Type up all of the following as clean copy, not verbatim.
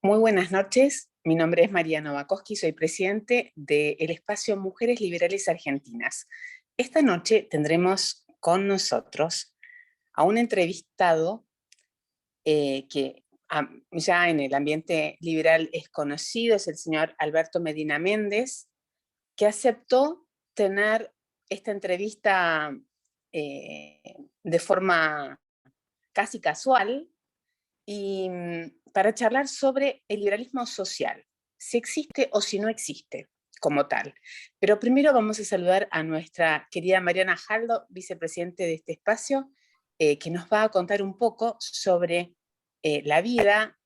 Muy buenas noches, mi nombre es Mariana Bakoski, soy presidente del espacio Mujeres Liberales Argentinas. Esta noche tendremos con nosotros a un entrevistado que ya en el ambiente liberal es conocido, es el señor Alberto Medina Méndez, que aceptó tener esta entrevista de forma casi casual, y para charlar sobre el liberalismo social, si existe o si no existe como tal. Pero primero vamos a saludar a nuestra querida Mariana Jaldo, vicepresidente de este espacio, que nos va a contar un poco sobre la vida,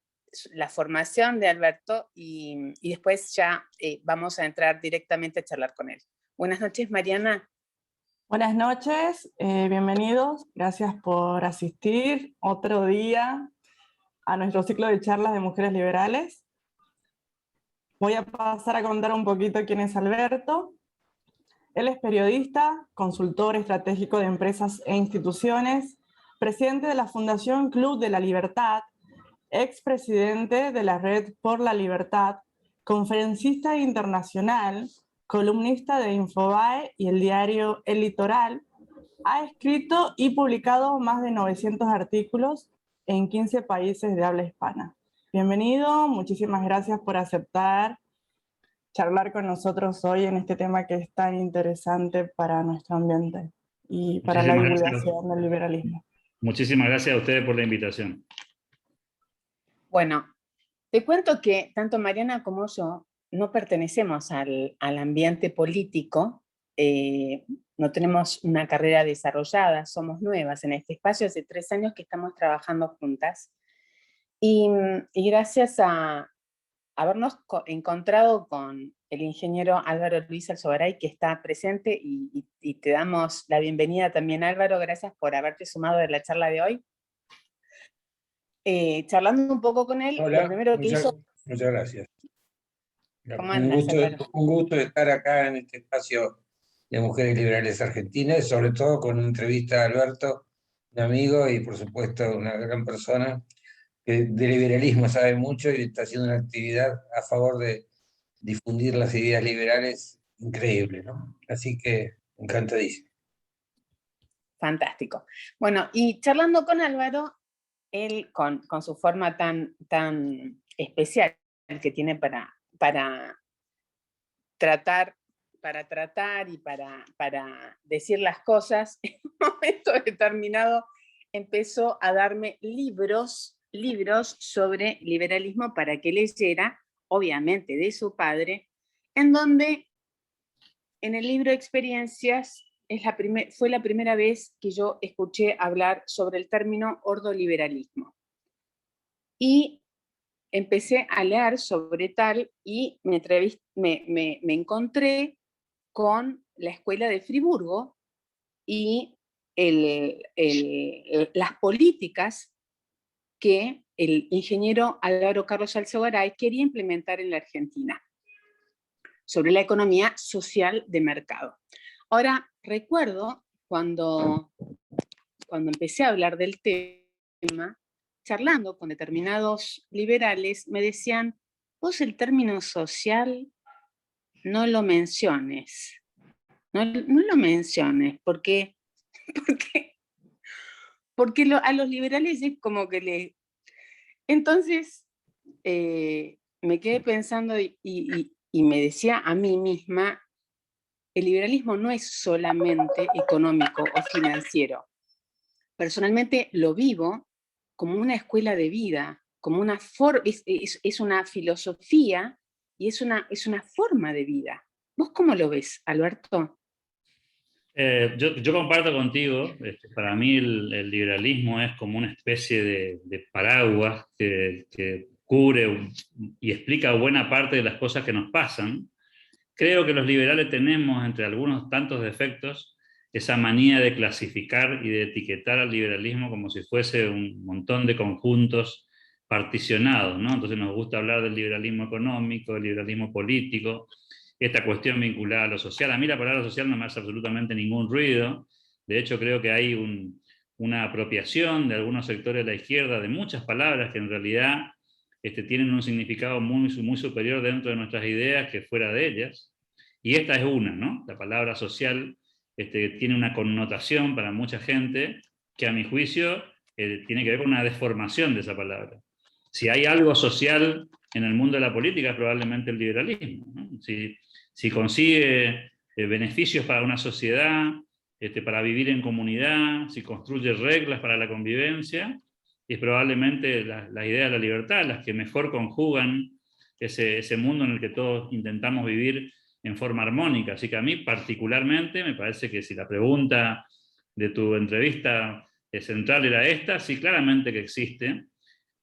la formación de Alberto, y después ya vamos a entrar directamente a charlar con él. Buenas noches, Mariana. Buenas noches, bienvenidos, gracias por asistir otro día a nuestro ciclo de charlas de mujeres liberales. Voy a pasar a contar un poquito quién es Alberto. Él es periodista, consultor estratégico de empresas e instituciones, presidente de la Fundación Club de la Libertad, expresidente de la Red por la Libertad, conferencista internacional, columnista de Infobae y el diario El Litoral. Ha escrito y publicado más de 900 artículos en 15 países de habla hispana. Bienvenido, muchísimas gracias por aceptar charlar con nosotros hoy en este tema que es tan interesante para nuestro ambiente y para la divulgación del liberalismo. Muchísimas gracias a ustedes por la invitación. Bueno, te cuento que tanto Mariana como yo no pertenecemos al ambiente político, no tenemos una carrera desarrollada, somos nuevas en este espacio, hace 3 años que estamos trabajando juntas. Y gracias a habernos encontrado con el ingeniero Álvaro Luis Alzogaray, que está presente, y te damos la bienvenida también, Álvaro, gracias por haberte sumado a la charla de hoy. Charlando un poco con él, Hola, lo primero que hizo... Muchas gracias. ¿Cómo andas, Álvaro? Un gusto estar acá en este espacio de Mujeres Liberales Argentinas, sobre todo con una entrevista a Alberto, un amigo y por supuesto una gran persona que de liberalismo sabe mucho y está haciendo una actividad a favor de difundir las ideas liberales increíble, ¿no? Así que encantadísimo. Fantástico. Bueno, y charlando con Álvaro, él con su forma tan especial que tiene para tratar y para decir las cosas, en un momento determinado empezó a darme libros sobre liberalismo para que leyera, obviamente de su padre, en donde en el libro Experiencias fue la primera vez que yo escuché hablar sobre el término ordoliberalismo. Y empecé a leer sobre tal y me encontré con la Escuela de Friburgo y las políticas que el ingeniero Álvaro Carlos Alzogaray quería implementar en la Argentina sobre la economía social de mercado. Ahora, recuerdo cuando empecé a hablar del tema, charlando con determinados liberales, me decían, vos el término social no lo menciones, no lo menciones, porque a los liberales es como que le... Entonces, me quedé pensando y me decía a mí misma, el liberalismo no es solamente económico o financiero. Personalmente lo vivo como una escuela de vida, como una es una filosofía y es una forma de vida. ¿Vos cómo lo ves, Alberto? Yo comparto contigo, para mí el liberalismo es como una especie de paraguas que cubre y explica buena parte de las cosas que nos pasan. Creo que los liberales tenemos, entre algunos tantos defectos, esa manía de clasificar y de etiquetar al liberalismo como si fuese un montón de conjuntos particionados, ¿no? Entonces nos gusta hablar del liberalismo económico, del liberalismo político, esta cuestión vinculada a lo social. A mí la palabra social no me hace absolutamente ningún ruido. De hecho, creo que hay una apropiación de algunos sectores de la izquierda de muchas palabras que en realidad tienen un significado muy, muy superior dentro de nuestras ideas que fuera de ellas. Y esta es una, ¿no? La palabra social tiene una connotación para mucha gente que a mi juicio tiene que ver con una deformación de esa palabra. Si hay algo social en el mundo de la política, es probablemente el liberalismo, ¿no? Si consigue beneficios para una sociedad, para vivir en comunidad, si construye reglas para la convivencia, es probablemente la idea de la libertad las que mejor conjugan ese mundo en el que todos intentamos vivir en forma armónica. Así que a mí particularmente me parece que si la pregunta de tu entrevista central era esta, sí, claramente que existe,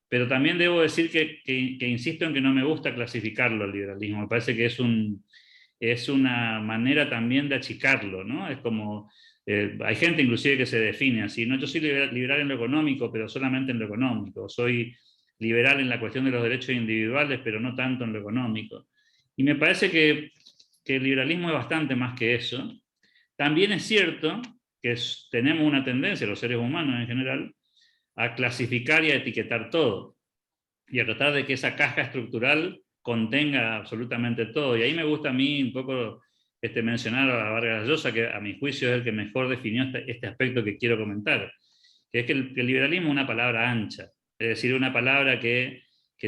pero también debo decir que insisto en que no me gusta clasificarlo al liberalismo, me parece que es una manera también de achicarlo, ¿no? Es como, hay gente inclusive que se define así, ¿no? Yo soy liberal en lo económico, pero solamente en lo económico, soy liberal en la cuestión de los derechos individuales, pero no tanto en lo económico. Y me parece que el liberalismo es bastante más que eso. También es cierto que tenemos una tendencia, los seres humanos en general, a clasificar y a etiquetar todo, y a tratar de que esa caja estructural contenga absolutamente todo. Y ahí me gusta a mí un poco mencionar a Vargas Llosa, que a mi juicio es el que mejor definió este aspecto que quiero comentar, que es que el liberalismo es una palabra ancha, es decir, una palabra que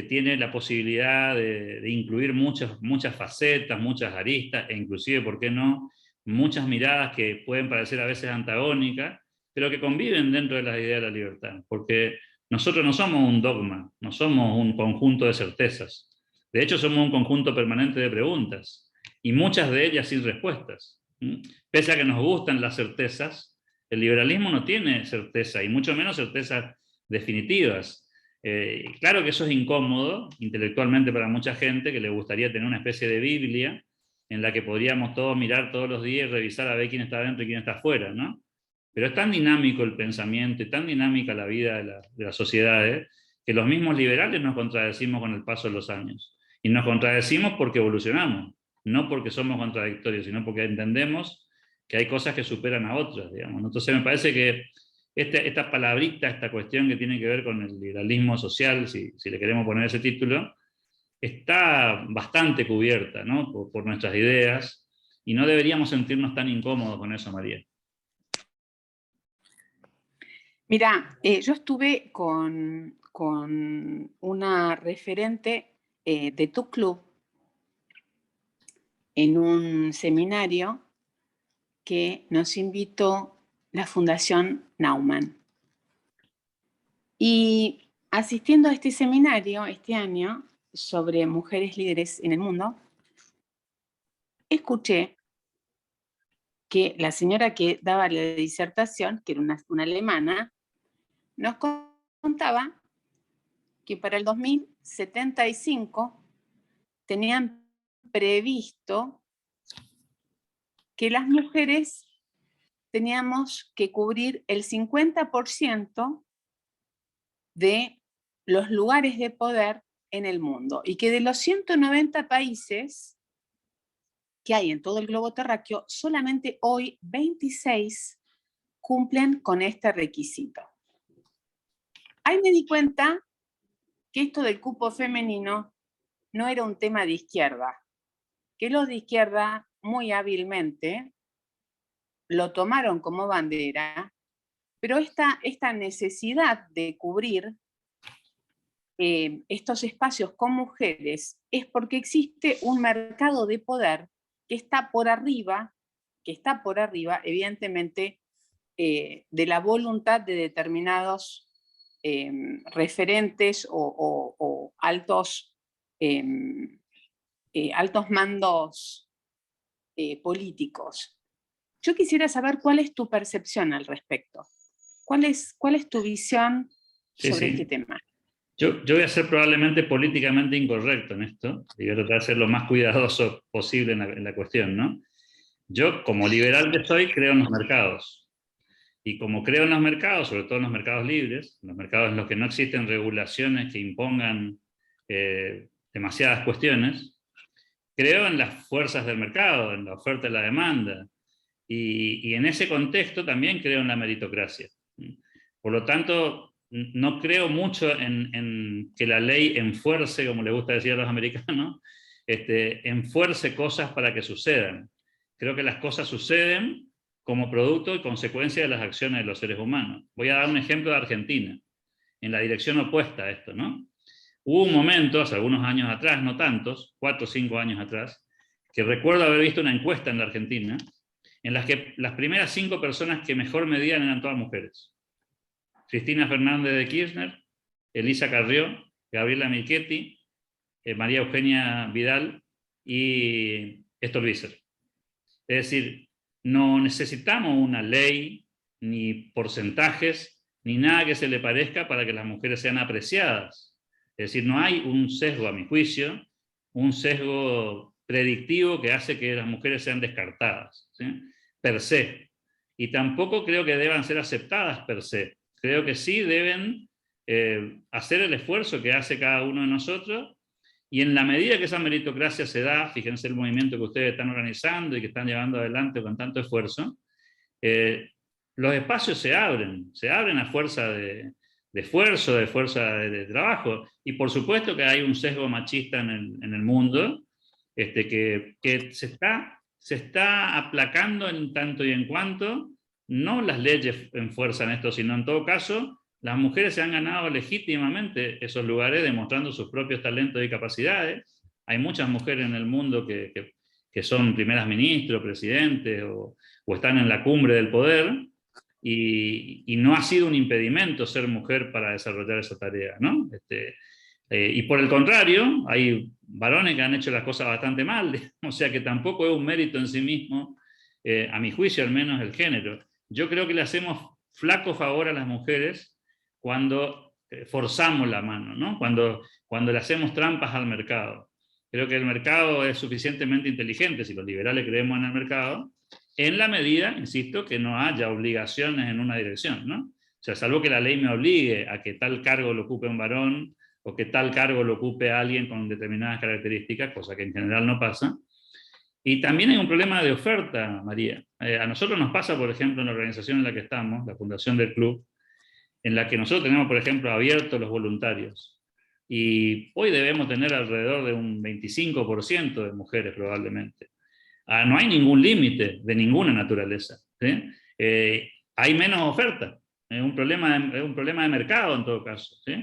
tiene la posibilidad de incluir muchas facetas, muchas aristas, e inclusive, ¿por qué no?, muchas miradas que pueden parecer a veces antagónicas, pero que conviven dentro de las ideas de la libertad, porque nosotros no somos un dogma, no somos un conjunto de certezas. De hecho, somos un conjunto permanente de preguntas, y muchas de ellas sin respuestas. Pese a que nos gustan las certezas, el liberalismo no tiene certeza, y mucho menos certezas definitivas. Claro que eso es incómodo intelectualmente para mucha gente que le gustaría tener una especie de Biblia en la que podríamos todos mirar todos los días y revisar a ver quién está dentro y quién está afuera, ¿no? Pero es tan dinámico el pensamiento y tan dinámica la vida de las sociedades que los mismos liberales nos contradecimos con el paso de los años. Y nos contradecimos porque evolucionamos, no porque somos contradictorios, sino porque entendemos que hay cosas que superan a otras, digamos. Entonces me parece que esta palabrita, esta cuestión que tiene que ver con el liberalismo social, si le queremos poner ese título, está bastante cubierta, ¿no?, por nuestras ideas, y no deberíamos sentirnos tan incómodos con eso, María. Mira, yo estuve con una referente de tu club en un seminario que nos invitó la Fundación Naumann. Y asistiendo a este seminario este año sobre mujeres líderes en el mundo, escuché que la señora que daba la disertación, que era una alemana, nos contaba que para el 2075 tenían previsto que las mujeres teníamos que cubrir el 50% de los lugares de poder en el mundo, y que de los 190 países que hay en todo el globo terráqueo, solamente hoy 26 cumplen con este requisito. Ahí me di cuenta que esto del cupo femenino no era un tema de izquierda, que los de izquierda muy hábilmente lo tomaron como bandera, pero esta necesidad de cubrir estos espacios con mujeres es porque existe un mercado de poder que está por arriba, evidentemente, de la voluntad de determinados referentes o altos mandos políticos. Yo quisiera saber cuál es tu percepción al respecto. ¿Cuál es tu visión sobre este tema? Yo voy a ser probablemente políticamente incorrecto en esto, y voy a tratar de ser lo más cuidadoso posible en la cuestión, ¿no? Yo, como liberal que soy, creo en los mercados. Y como creo en los mercados, sobre todo en los mercados libres, en los mercados en los que no existen regulaciones que impongan demasiadas cuestiones, creo en las fuerzas del mercado, en la oferta y la demanda. Y en ese contexto también creo en la meritocracia. Por lo tanto, no creo mucho en que la ley enfuerce, como le gusta decir a los americanos, enfuerce cosas para que sucedan. Creo que las cosas suceden como producto y consecuencia de las acciones de los seres humanos. Voy a dar un ejemplo de Argentina, en la dirección opuesta a esto, ¿no? Hubo un momento, hace algunos años atrás, no tantos, 4 o 5 años atrás, que recuerdo haber visto una encuesta en la Argentina, en las que las primeras 5 personas que mejor medían eran todas mujeres. Cristina Fernández de Kirchner, Elisa Carrió, Gabriela Michetti, María Eugenia Vidal y Stolbizer. Es decir, no necesitamos una ley, ni porcentajes, ni nada que se le parezca para que las mujeres sean apreciadas. Es decir, no hay un sesgo, a mi juicio, un sesgo predictivo que hace que las mujeres sean descartadas, ¿sí? Per se. Y tampoco creo que deban ser aceptadas per se. Creo que sí deben hacer el esfuerzo que hace cada uno de nosotros, y en la medida que esa meritocracia se da, fíjense el movimiento que ustedes están organizando y que están llevando adelante con tanto esfuerzo, los espacios se abren a fuerza de esfuerzo, de fuerza de trabajo, y por supuesto que hay un sesgo machista en el mundo, que se está aplacando en tanto y en cuanto no las leyes enfuerzan esto, sino en todo caso las mujeres se han ganado legítimamente esos lugares demostrando sus propios talentos y capacidades. Hay muchas mujeres en el mundo que son primeras ministras, presidentes o están en la cumbre del poder, y no ha sido un impedimento ser mujer para desarrollar esa tarea, ¿no? Y por el contrario, hay varones que han hecho las cosas bastante mal, o sea que tampoco es un mérito en sí mismo, a mi juicio al menos, el género. Yo creo que le hacemos flaco favor a las mujeres cuando forzamos la mano, ¿no? Cuando le hacemos trampas al mercado. Creo que el mercado es suficientemente inteligente, si los liberales creemos en el mercado, en la medida, insisto, que no haya obligaciones en una dirección, ¿no? O sea, salvo que la ley me obligue a que tal cargo lo ocupe un varón, o que tal cargo lo ocupe alguien con determinadas características, cosa que en general no pasa. Y también hay un problema de oferta, María. A nosotros nos pasa, por ejemplo, en la organización en la que estamos, la fundación del club, en la que nosotros tenemos, por ejemplo, abiertos los voluntarios. Y hoy debemos tener alrededor de un 25% de mujeres probablemente. No hay ningún límite de ninguna naturaleza, ¿sí? Hay menos oferta. Es un problema de mercado en todo caso, ¿sí?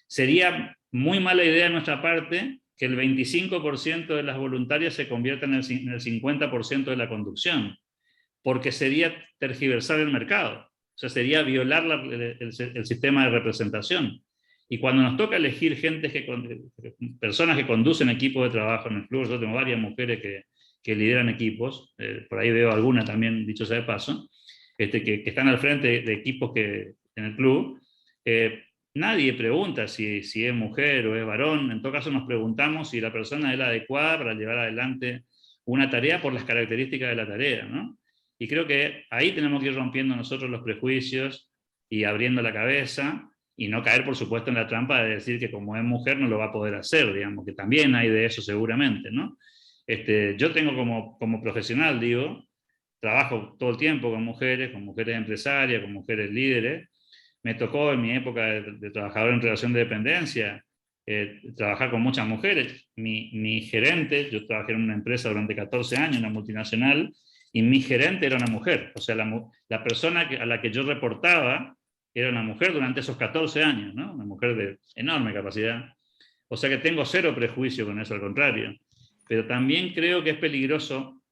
Sería muy mala idea de nuestra parte que el 25% de las voluntarias se convierta en el 50% de la conducción, porque sería tergiversar el mercado. O sea, sería violar el sistema de representación. Y cuando nos toca elegir personas que conducen equipos de trabajo en el club, yo tengo varias mujeres que lideran equipos, por ahí veo alguna también, dicho sea de paso, que están al frente de equipos en el club, nadie pregunta si es mujer o es varón. En todo caso nos preguntamos si la persona es la adecuada para llevar adelante una tarea por las características de la tarea, ¿no? Y creo que ahí tenemos que ir rompiendo nosotros los prejuicios y abriendo la cabeza, y no caer, por supuesto, en la trampa de decir que como es mujer no lo va a poder hacer, digamos, que también hay de eso seguramente, ¿no? Yo tengo como profesional, digo, trabajo todo el tiempo con mujeres empresarias, con mujeres líderes. Me tocó en mi época de trabajador en relación de dependencia trabajar con muchas mujeres. Mi gerente, yo trabajé en una empresa durante 14 años, una multinacional, y mi gerente era una mujer. O sea, la persona a la que yo reportaba era una mujer durante esos 14 años, ¿no? Una mujer de enorme capacidad. O sea que tengo cero prejuicio con eso, al contrario. Pero también creo que es peligroso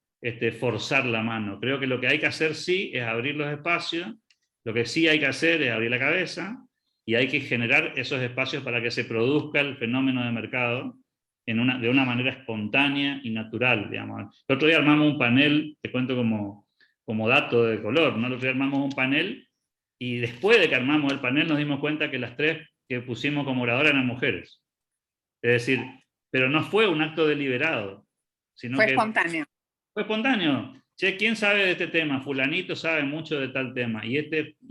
forzar la mano. Creo que lo que hay que hacer sí es abrir los espacios, lo que sí hay que hacer es abrir la cabeza, y hay que generar esos espacios para que se produzca el fenómeno de mercado de una manera espontánea y natural, digamos. El otro día armamos un panel, te cuento como dato de color, ¿no? El otro día armamos un panel, y después de que armamos el panel nos dimos cuenta que las 3 que pusimos como oradoras eran mujeres. Es decir, pero no fue un acto deliberado, sino Fue que espontáneo. fue espontáneo. Che, ¿quién sabe de este tema? Fulanito sabe mucho de tal tema, y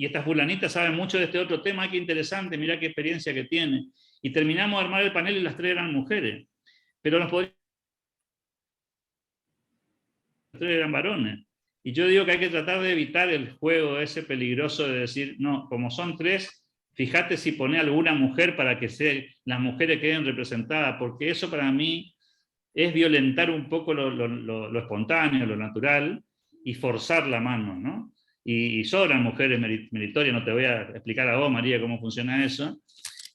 esta fulanita sabe mucho de este otro tema, qué interesante, mirá qué experiencia que tiene. Y terminamos de armar el panel y las 3 eran mujeres. Pero las 3 eran varones. Y yo digo que hay que tratar de evitar el juego ese peligroso de decir, no, como son 3, fíjate si pone alguna mujer para que las mujeres queden representadas, porque eso para mí es violentar un poco lo espontáneo, lo natural, y forzar la mano, ¿no? Y sobran mujeres meritorias, no te voy a explicar a vos, María, cómo funciona eso.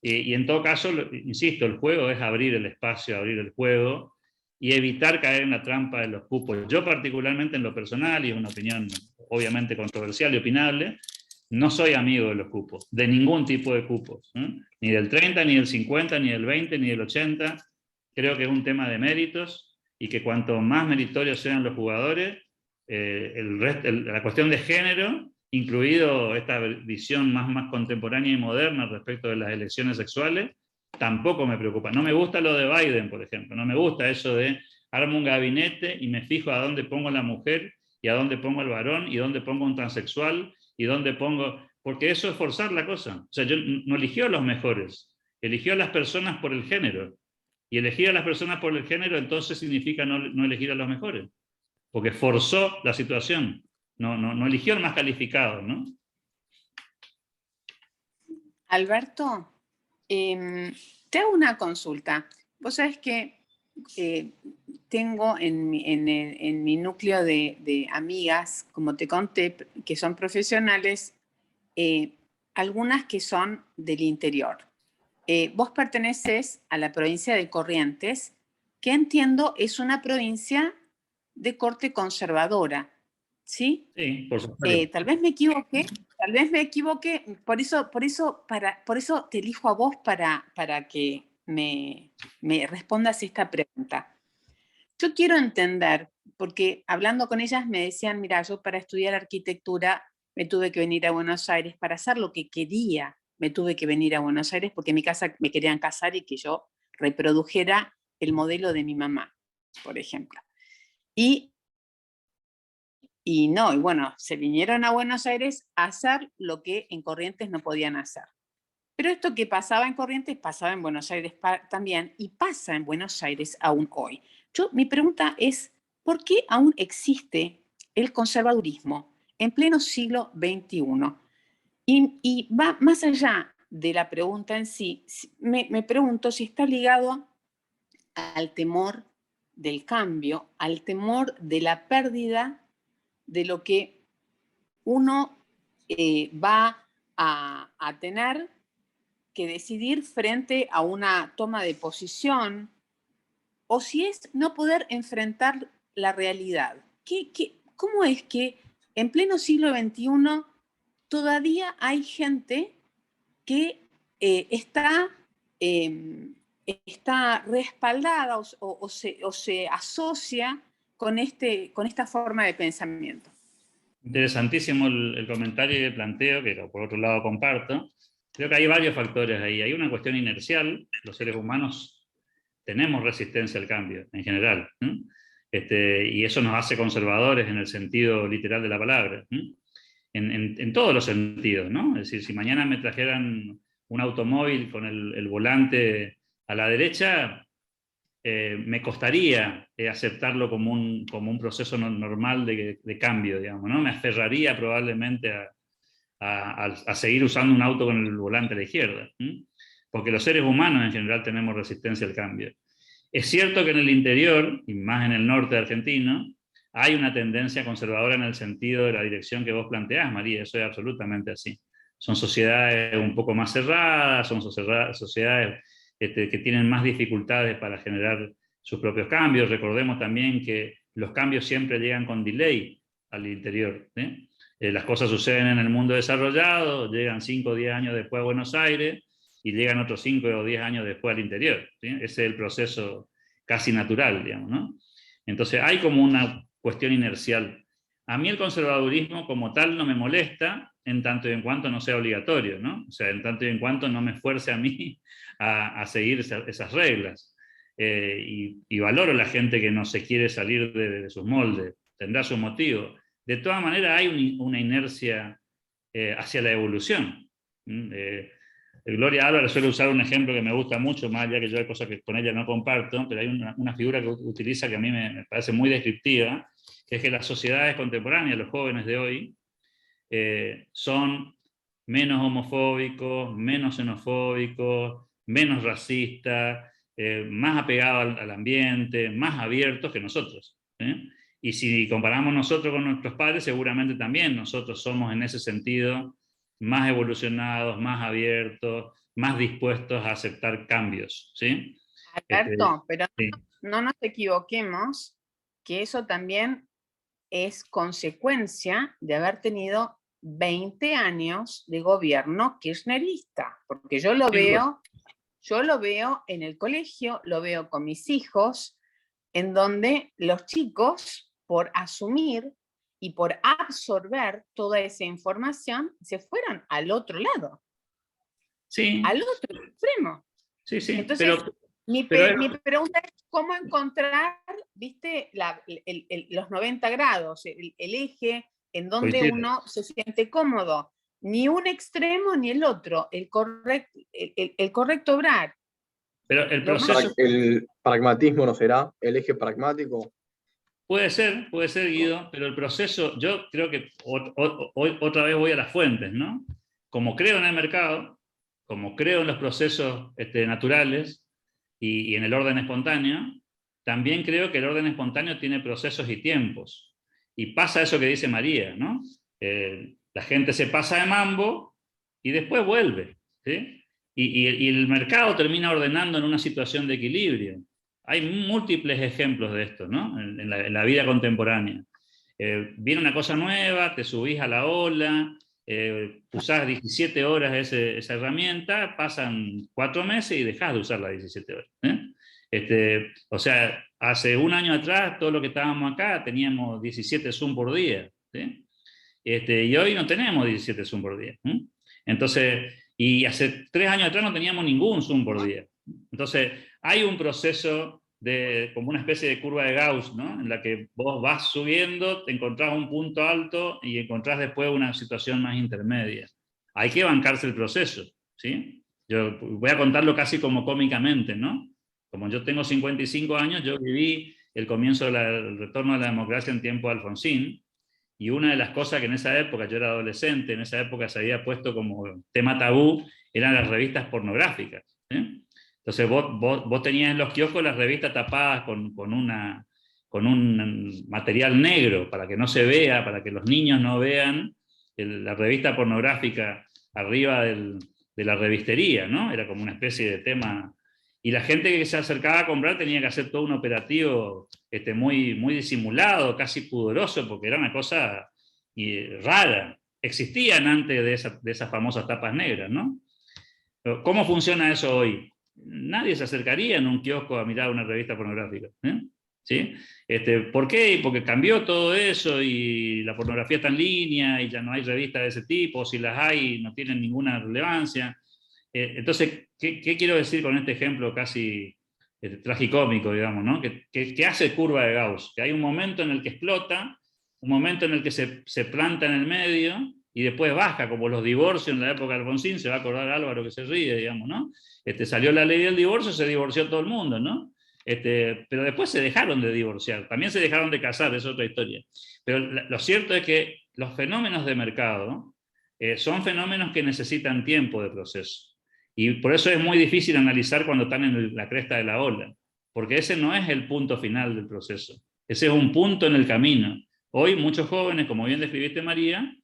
Y en todo caso, insisto, el juego es abrir el espacio, abrir el juego, y evitar caer en la trampa de los cupos. Yo particularmente en lo personal, y es una opinión obviamente controversial y opinable, no soy amigo de los cupos, de ningún tipo de cupos, ¿eh? Ni del 30, ni del 50, ni del 20, ni del 80. Creo que es un tema de méritos, y que cuanto más meritorios sean los jugadores, la cuestión de género, incluido esta visión más contemporánea y moderna respecto de las elecciones sexuales, tampoco me preocupa. No me gusta lo de Biden, por ejemplo, no me gusta eso de armo un gabinete y me fijo a dónde pongo a la mujer, y a dónde pongo al varón, y dónde pongo un transexual, y dónde pongo... Porque eso es forzar la cosa. O sea, yo no eligió a los mejores, eligió a las personas por el género. Y elegir a las personas por el género entonces significa no elegir a los mejores, porque forzó la situación, no eligió al más calificado, ¿no? Alberto, te hago una consulta. Vos sabés que tengo en mi núcleo de amigas, como te conté, que son profesionales, algunas que son del interior. Vos perteneces a la provincia de Corrientes, que entiendo es una provincia de corte conservadora, ¿sí? Sí, por supuesto. Tal vez me equivoqué, por eso te elijo a vos para que me respondas esta pregunta. Yo quiero entender, porque hablando con ellas me decían, mira, yo para estudiar arquitectura me tuve que venir a Buenos Aires, para hacer lo que quería, me tuve que venir a Buenos Aires porque en mi casa me querían casar y que yo reprodujera el modelo de mi mamá, por ejemplo. Y bueno, se vinieron a Buenos Aires a hacer lo que en Corrientes no podían hacer. Pero esto que pasaba en Corrientes pasaba en Buenos Aires también, y pasa en Buenos Aires aún hoy. Mi pregunta es, ¿por qué aún existe el conservadurismo en pleno siglo XXI? Y va más allá de la pregunta en sí, me pregunto si está ligado al temor del cambio, al temor de la pérdida de lo que uno va a tener que decidir frente a una toma de posición, o si es no poder enfrentar la realidad. ¿Cómo es que en pleno siglo XXI todavía hay gente que está respaldada o se asocia con esta forma de pensamiento? Interesantísimo el comentario y el planteo, que por otro lado comparto. Creo que hay varios factores ahí. Hay una cuestión inercial. Los seres humanos tenemos resistencia al cambio en general, ¿eh? Y eso nos hace conservadores en el sentido literal de la palabra, ¿eh? En todos los sentidos, ¿no? Es decir, si mañana me trajeran un automóvil con el volante a la derecha, me costaría aceptarlo como un proceso normal de cambio, digamos, ¿no? Me aferraría probablemente a seguir usando un auto con el volante a la izquierda, ¿sí? Porque los seres humanos en general tenemos resistencia al cambio. Es cierto que en el interior, y más en el norte argentino, hay una tendencia conservadora en el sentido de la dirección que vos planteás, María, eso es absolutamente así. Son sociedades un poco más cerradas, son sociedades que tienen más dificultades para generar sus propios cambios. Recordemos también que los cambios siempre llegan con delay al interior, ¿sí? Las cosas suceden en el mundo desarrollado, llegan 5 o 10 años después a Buenos Aires y llegan otros 5 o 10 años después al interior, ¿sí? Ese es el proceso casi natural, digamos, ¿no? Entonces hay como una cuestión inercial. A mí el conservadurismo como tal no me molesta en tanto y en cuanto no sea obligatorio, ¿no? O sea, en tanto y en cuanto no me fuerce a mí a seguir esas reglas. Y valoro la gente que no se quiere salir de sus moldes, tendrá su motivo. De todas maneras hay una inercia hacia la evolución. Gloria Álvarez suele usar un ejemplo que me gusta mucho, más allá que yo hay cosas que con ella no comparto, pero hay una figura que utiliza que a mí me parece muy descriptiva, que es que las sociedades contemporáneas, los jóvenes de hoy, son menos homofóbicos, menos xenofóbicos, menos racistas, más apegados al ambiente, más abiertos que nosotros. Y si comparamos nosotros con nuestros padres, seguramente también nosotros somos en ese sentido más evolucionados, más abiertos, más dispuestos a aceptar cambios. ¿Sí? Alberto, pero Sí. no nos equivoquemos que eso también es consecuencia de haber tenido 20 años de gobierno kirchnerista, porque yo lo veo en el colegio, lo veo con mis hijos, en donde los chicos, por asumir y por absorber toda esa información, se fueron al otro lado, Sí. al otro extremo. Sí, sí. Entonces, mi pregunta es cómo encontrar, viste, los 90 grados, el eje en donde uno se siente cómodo. Ni un extremo ni el otro, el correcto obrar. Pero el proceso... ¿El pragmatismo no será el eje pragmático? Puede ser, Guido, pero el proceso, yo creo que hoy otra vez voy a las fuentes, ¿no? Como creo en el mercado, como creo en los procesos naturales y en el orden espontáneo, también creo que el orden espontáneo tiene procesos y tiempos. Y pasa eso que dice María, ¿no? La gente se pasa de mambo y después vuelve, ¿sí? Y el mercado termina ordenando en una situación de equilibrio. Hay múltiples ejemplos de esto, ¿no? En la vida contemporánea. Viene una cosa nueva, te subís a la ola, usás 17 horas esa herramienta, pasan 4 meses y dejás de usar las 17 horas. O sea, hace un año atrás, todo lo que estábamos acá, teníamos 17 Zoom por día. ¿Sí? Y hoy no tenemos 17 Zoom por día. Entonces, y hace 3 años atrás no teníamos ningún Zoom por día. Entonces, hay un proceso como una especie de curva de Gauss, ¿no? En la que vos vas subiendo, te encontrás un punto alto y encontrás después una situación más intermedia. Hay que bancarse el proceso, ¿sí? Yo voy a contarlo casi como cómicamente, ¿no? Como yo tengo 55 años, yo viví el comienzo del retorno de la democracia en tiempo de Alfonsín, y una de las cosas que en esa época, yo era adolescente, en esa época se había puesto como tema tabú, eran las revistas pornográficas. ¿Sí? Entonces vos tenías en los kioscos las revistas tapadas con un material negro para que no se vea, para que los niños no vean la revista pornográfica arriba de la revistería, ¿no? Era como una especie de tema. Y la gente que se acercaba a comprar tenía que hacer todo un operativo muy, muy disimulado, casi pudoroso, porque era una cosa rara. Existían antes de esas famosas tapas negras, ¿no? Pero ¿cómo funciona eso hoy? Nadie se acercaría en un kiosco a mirar una revista pornográfica. ¿Sí? ¿Por qué? Porque cambió todo eso y la pornografía está en línea y ya no hay revistas de ese tipo, si las hay no tienen ninguna relevancia. Entonces, ¿qué quiero decir con este ejemplo casi tragicómico, digamos, ¿no? Que hace curva de Gauss, que hay un momento en el que explota, un momento en el que se planta en el medio y después baja, como los divorcios en la época de Alfonsín, se va a acordar Álvaro que se ríe, digamos, ¿no? Salió la ley del divorcio, se divorció todo el mundo, ¿no? Pero después se dejaron de divorciar, también se dejaron de casar, es otra historia. Pero lo cierto es que los fenómenos de mercado son fenómenos que necesitan tiempo de proceso. Y por eso es muy difícil analizar cuando están en la cresta de la ola, porque ese no es el punto final del proceso, ese es un punto en el camino. Hoy muchos jóvenes, como bien describiste María,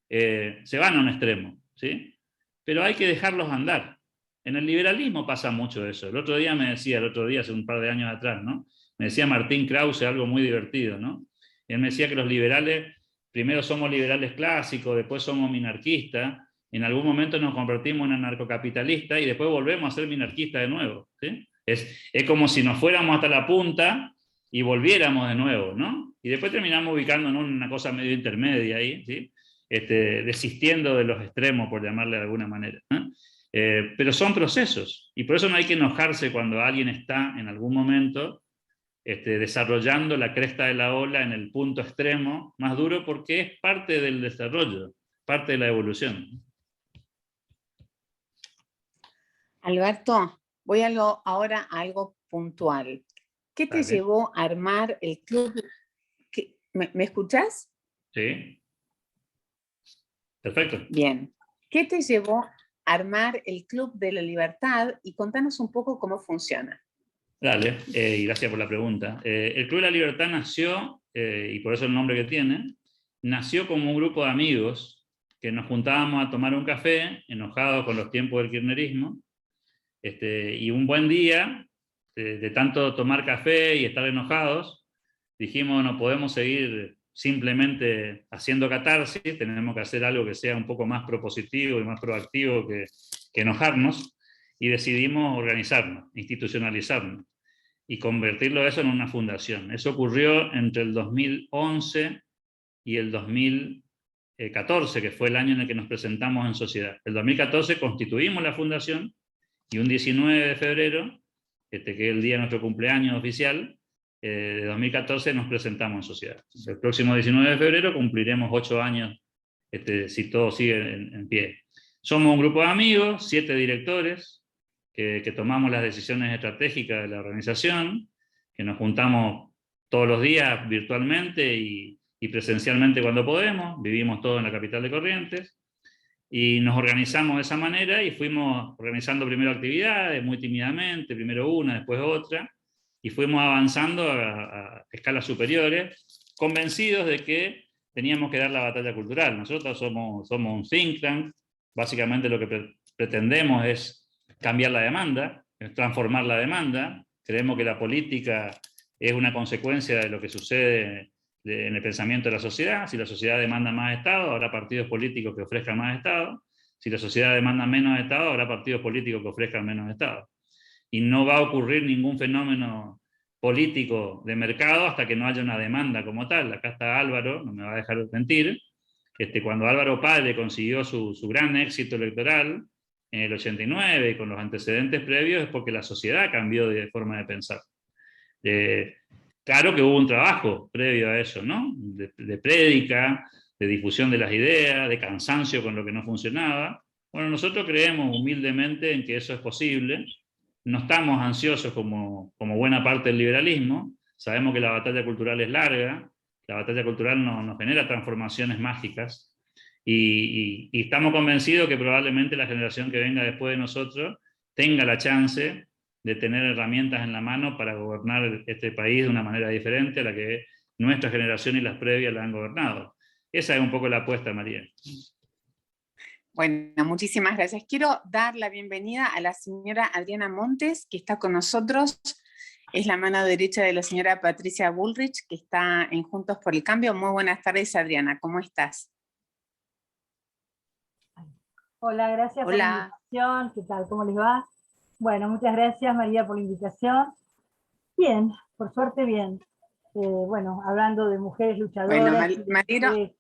se van a un extremo, ¿sí? Pero hay que dejarlos andar. En el liberalismo pasa mucho eso. El otro día, hace un par de años atrás, ¿no? Me decía Martín Krause algo muy divertido, ¿no? Él me decía que los liberales, primero somos liberales clásicos, después somos minarquistas, en algún momento nos convertimos en anarcocapitalistas y después volvemos a ser minarquistas de nuevo. ¿Sí? Es como si nos fuéramos hasta la punta y volviéramos de nuevo, ¿no? Y después terminamos ubicando en una cosa medio intermedia ahí, ¿sí? Desistiendo de los extremos, por llamarle de alguna manera. Pero son procesos, y por eso no hay que enojarse cuando alguien está en algún momento desarrollando la cresta de la ola en el punto extremo más duro, porque es parte del desarrollo, parte de la evolución. Alberto, voy ahora a algo puntual. ¿Qué te llevó a armar el club? ¿Me escuchás? Sí. Perfecto. Bien. ¿Qué te llevó a armar el Club de la Libertad? Y contanos un poco cómo funciona. Dale, y gracias por la pregunta. El Club de la Libertad nació, y por eso el nombre que tiene, nació como un grupo de amigos que nos juntábamos a tomar un café, enojados con los tiempos del kirchnerismo, y un buen día, de tanto tomar café y estar enojados, dijimos, no podemos seguir simplemente haciendo catarsis, tenemos que hacer algo que sea un poco más propositivo y más proactivo que enojarnos, y decidimos organizarnos, institucionalizarnos, y convertirlo eso en una fundación. Eso ocurrió entre el 2011 y el 2014, que fue el año en el que nos presentamos en sociedad. El 2014 constituimos la fundación, y un 19 de febrero, que es el día de nuestro cumpleaños oficial, de 2014 nos presentamos en sociedad. El próximo 19 de febrero cumpliremos 8 años, si todo sigue en pie. Somos un grupo de amigos, 7 directores, que tomamos las decisiones estratégicas de la organización, que nos juntamos todos los días virtualmente y presencialmente cuando podemos, vivimos todos en la capital de Corrientes, y nos organizamos de esa manera y fuimos organizando primero actividades, muy tímidamente, primero una, después otra, y fuimos avanzando a escalas superiores, convencidos de que teníamos que dar la batalla cultural. Nosotros somos un think tank, básicamente lo que pretendemos es cambiar la demanda, transformar la demanda. Creemos que la política es una consecuencia de lo que sucede en el pensamiento de la sociedad. Si la sociedad demanda más Estado, habrá partidos políticos que ofrezcan más Estado. Si la sociedad demanda menos Estado, habrá partidos políticos que ofrezcan menos Estado. Y no va a ocurrir ningún fenómeno político de mercado hasta que no haya una demanda como tal. Acá está Álvaro, no me va a dejar mentir. Cuando Álvaro Padre consiguió su gran éxito electoral en el 89 y con los antecedentes previos, es porque la sociedad cambió de forma de pensar. Claro que hubo un trabajo previo a eso, ¿no? De prédica, de difusión de las ideas, de cansancio con lo que no funcionaba. Bueno, nosotros creemos humildemente en que eso es posible. No estamos ansiosos como buena parte del liberalismo. Sabemos que la batalla cultural es larga, la batalla cultural nos genera transformaciones mágicas, y estamos convencidos que probablemente la generación que venga después de nosotros tenga la chance de tener herramientas en la mano para gobernar este país de una manera diferente a la que nuestra generación y las previas la han gobernado. Esa es un poco la apuesta, María. Bueno, muchísimas gracias. Quiero dar la bienvenida a la señora Adriana Montes, que está con nosotros. Es la mano derecha de la señora Patricia Bullrich, que está en Juntos por el Cambio. Muy buenas tardes, Adriana. ¿Cómo estás? Hola, gracias por la invitación. ¿Qué tal? ¿Cómo les va? Bueno, muchas gracias, María, por la invitación. Bien, por suerte bien. Bueno, hablando de mujeres luchadoras, bueno,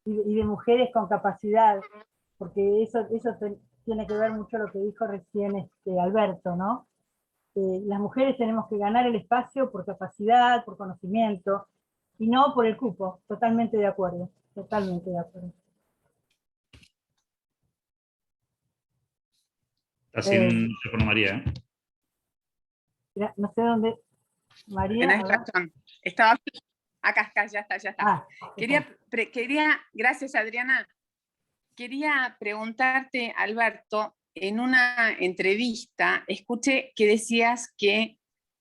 y de mujeres con capacidad, porque eso tiene que ver mucho lo que dijo recién Alberto, ¿no? Las mujeres tenemos que ganar el espacio por capacidad, por conocimiento, y no por el cupo. Totalmente de acuerdo, totalmente de acuerdo. Está sin micrófono, María. No sé dónde. María. Estaba acá, ya está. Gracias, Adriana. Quería preguntarte, Alberto, en una entrevista escuché que decías que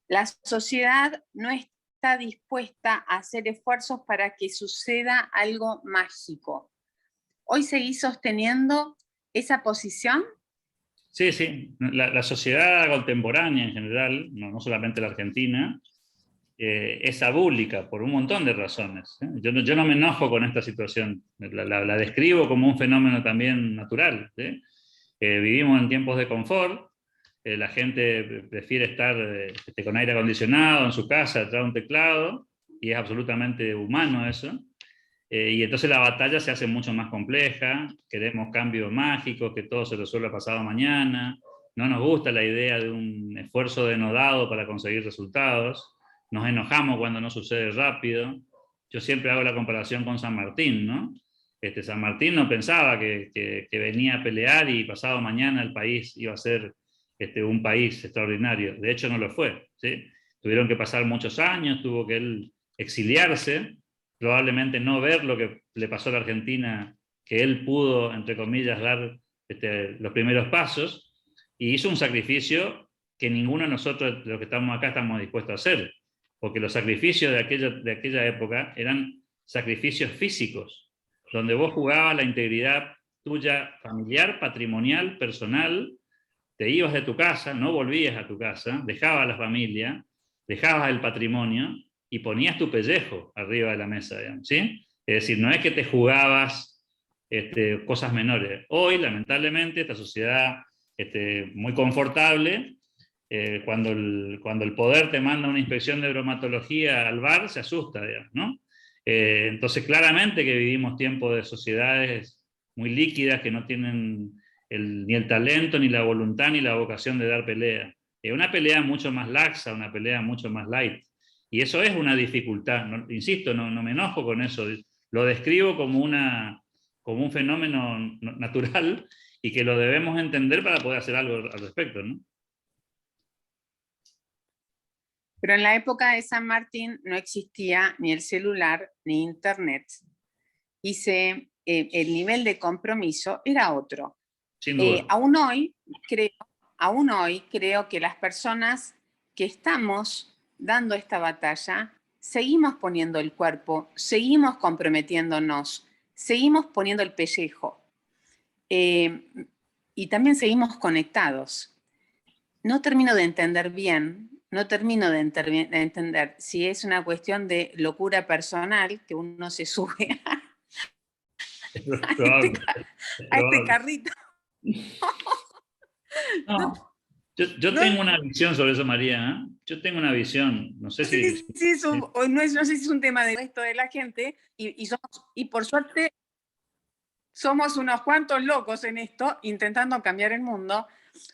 la sociedad no está dispuesta a hacer esfuerzos para que suceda algo mágico. ¿Hoy seguís sosteniendo esa posición? Sí. La sociedad contemporánea en general, no solamente la Argentina, es abúlica por un montón de razones. Yo no me enojo con esta situación, la describo como un fenómeno también natural. Vivimos en tiempos de confort, la gente prefiere estar con aire acondicionado en su casa, detrás de un teclado, y es absolutamente humano eso. Y entonces la batalla se hace mucho más compleja, queremos cambios mágicos, que todo se resuelva pasado mañana, no nos gusta la idea de un esfuerzo denodado para conseguir resultados, nos enojamos cuando no sucede rápido. Yo siempre hago la comparación con San Martín, ¿no? San Martín no pensaba que venía a pelear y pasado mañana el país iba a ser un país extraordinario. De hecho no lo fue, ¿sí? Tuvieron que pasar muchos años, tuvo que él exiliarse, probablemente no ver lo que le pasó a la Argentina que él pudo, entre comillas, dar los primeros pasos, y hizo un sacrificio que ninguno de nosotros, los que estamos acá, estamos dispuestos a hacer, porque los sacrificios de aquella época eran sacrificios físicos, donde vos jugabas la integridad tuya familiar, patrimonial, personal, te ibas de tu casa, no volvías a tu casa, dejabas la familia, dejabas el patrimonio y ponías tu pellejo arriba de la mesa, digamos, ¿sí? Es decir, no es que te jugabas cosas menores. Hoy, lamentablemente, esta sociedad muy confortable, cuando el poder te manda una inspección de bromatología al bar, se asusta, digamos, ¿no? Entonces, claramente que vivimos tiempos de sociedades muy líquidas que no tienen ni el talento, ni la voluntad, ni la vocación de dar pelea. Una pelea mucho más laxa, una pelea mucho más light. Y eso es una dificultad. No, insisto, no me enojo con eso. Lo describo como un fenómeno natural y que lo debemos entender para poder hacer algo al respecto, ¿no? Pero en la época de San Martín no existía ni el celular ni internet. Y el nivel de compromiso era otro. Sin duda. Aún hoy creo que las personas que estamos dando esta batalla, seguimos poniendo el cuerpo, seguimos comprometiéndonos, seguimos poniendo el pellejo. Y también seguimos conectados. No termino de entender bien, no termino de entender si es una cuestión de locura personal que uno se sube a este carrito. No, yo tengo una visión sobre eso, María. ¿Eh? Yo tengo una visión, no sé si... No sé si es un tema del resto de la gente, y por suerte somos unos cuantos locos en esto, intentando cambiar el mundo,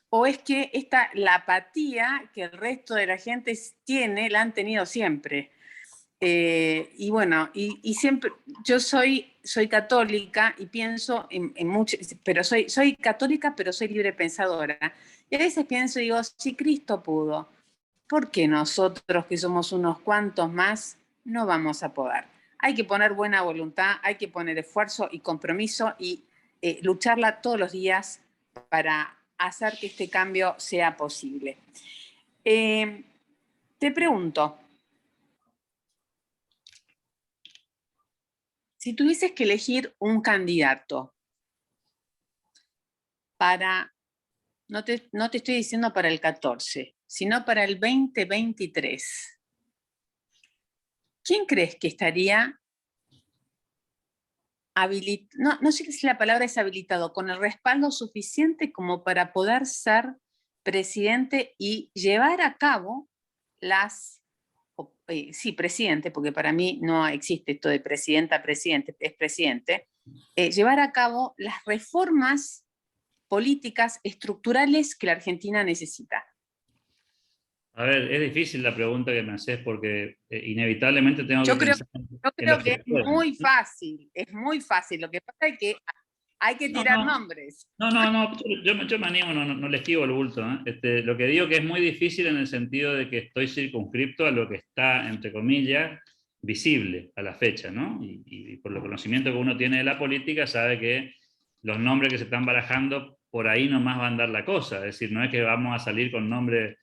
o es que la apatía que el resto de la gente tiene, la han tenido siempre. Y bueno, y siempre, yo soy católica y pienso en mucho, pero soy católica, pero soy libre pensadora. Y a veces pienso y digo, si Cristo pudo, ¿por qué nosotros, que somos unos cuantos más, no vamos a poder? Hay que poner buena voluntad, hay que poner esfuerzo y compromiso y lucharla todos los días para hacer que este cambio sea posible. Te pregunto, si tuvieses que elegir un candidato para, no te estoy diciendo para el 14, sino para el 2023, ¿quién crees que estaría habilitado? No sé si la palabra es habilitado, con el respaldo suficiente como para poder ser presidente y llevar a cabo sí, presidente, porque para mí no existe esto de presidenta a presidente, es presidente, llevar a cabo las reformas políticas estructurales que la Argentina necesita? A ver, es difícil la pregunta que me haces porque inevitablemente tengo que pensar Yo creo que es muy fácil. Lo que pasa es que hay que tirar nombres. No, yo me animo, no le esquivo el bulto. Lo que digo que es muy difícil en el sentido de que estoy circunscripto a lo que está, entre comillas, visible a la fecha, ¿no? Y por el conocimiento que uno tiene de la política sabe que los nombres que se están barajando por ahí nomás va a andar la cosa. Es decir, no es que vamos a salir con nombres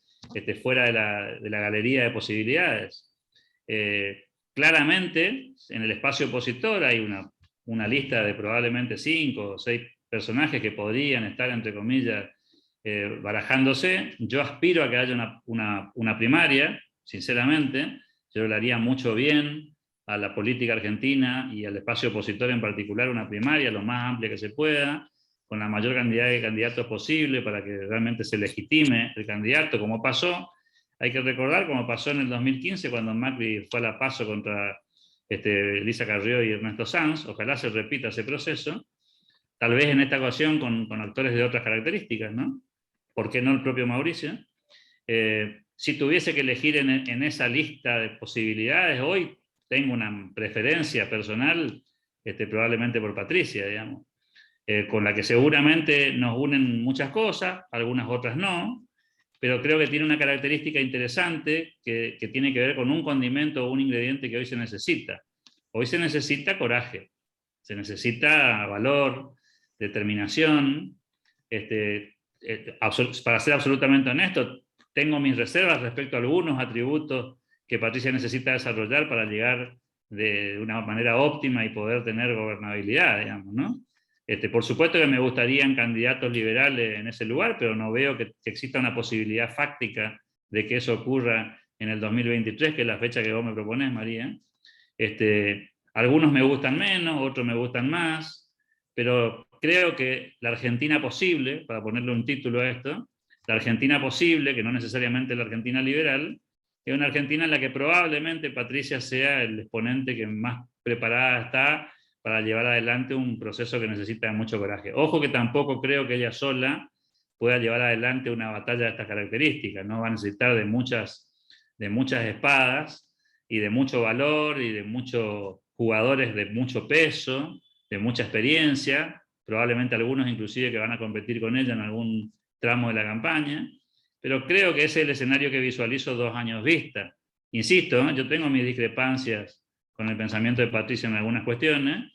fuera de la galería de posibilidades. Claramente, en el espacio opositor hay una lista de probablemente 5 o 6 personajes que podrían estar, entre comillas, barajándose. Yo aspiro a que haya una primaria, sinceramente. Yo le haría mucho bien a la política argentina y al espacio opositor en particular una primaria lo más amplia que se pueda, con la mayor cantidad de candidatos posible para que realmente se legitime el candidato, como pasó. Hay que recordar como pasó en el 2015 cuando Macri fue a la PASO contra Elisa Carrió y Ernesto Sanz. Ojalá se repita ese proceso, tal vez en esta ocasión con actores de otras características, ¿no? ¿Por qué no el propio Mauricio? Si tuviese que elegir en esa lista de posibilidades, hoy tengo una preferencia personal probablemente por Patricia, digamos. Con la que seguramente nos unen muchas cosas, algunas otras no, pero creo que tiene una característica interesante que tiene que ver con un condimento o un ingrediente que hoy se necesita. Hoy se necesita coraje, Se necesita valor, determinación. Para ser absolutamente honesto, tengo mis reservas respecto a algunos atributos que Patricia necesita desarrollar para llegar de una manera óptima y poder tener gobernabilidad, digamos, ¿no? Por supuesto que me gustarían candidatos liberales en ese lugar, pero no veo que exista una posibilidad fáctica de que eso ocurra en el 2023, que es la fecha que vos me proponés, María. Algunos me gustan menos, otros me gustan más, pero creo que la Argentina posible, para ponerle un título a esto, la Argentina posible, que no necesariamente la Argentina liberal, es una Argentina en la que probablemente Patricia sea el exponente que más preparada está para llevar adelante un proceso que necesita mucho coraje. Ojo que tampoco creo que ella sola pueda llevar adelante una batalla de estas características, ¿no? Va a necesitar de muchas espadas y de mucho valor y de muchos jugadores de mucho peso, de mucha experiencia, probablemente algunos inclusive que van a competir con ella en algún tramo de la campaña, pero creo que ese es el escenario que visualizo 2 años vista. Insisto, yo tengo mis discrepancias con el pensamiento de Patricia en algunas cuestiones,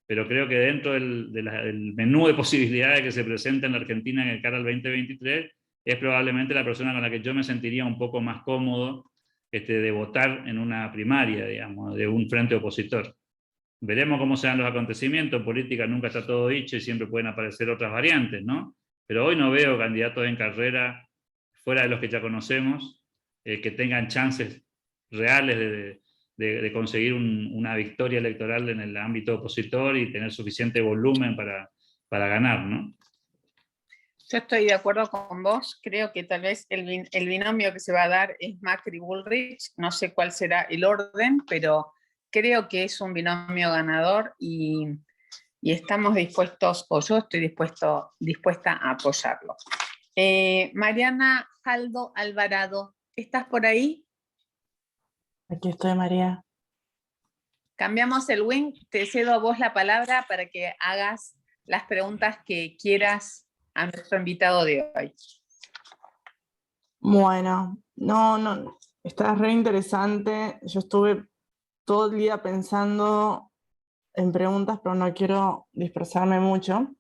pero creo que dentro del menú de posibilidades que se presenta en la Argentina en el cara al 2023, es probablemente la persona con la que yo me sentiría un poco más cómodo de votar en una primaria, digamos, de un frente opositor. Veremos cómo se dan los acontecimientos. En política nunca está todo dicho y siempre pueden aparecer otras variantes, ¿no? Pero hoy no veo candidatos en carrera, fuera de los que ya conocemos, que tengan chances reales de conseguir una victoria electoral en el ámbito opositor y tener suficiente volumen para ganar, ¿no? Yo estoy de acuerdo con vos, creo que tal vez el binomio que se va a dar es Macri-Bullrich, no sé cuál será el orden, pero creo que es un binomio ganador y estamos dispuestos, o yo estoy dispuesta a apoyarlo. Mariana Jaldo Alvarado, ¿estás por ahí? Aquí estoy, María. Cambiamos el wing, te cedo a vos la palabra para que hagas las preguntas que quieras a nuestro invitado de hoy. Bueno, no, está re interesante. Yo estuve todo el día pensando en preguntas, pero no quiero dispersarme mucho.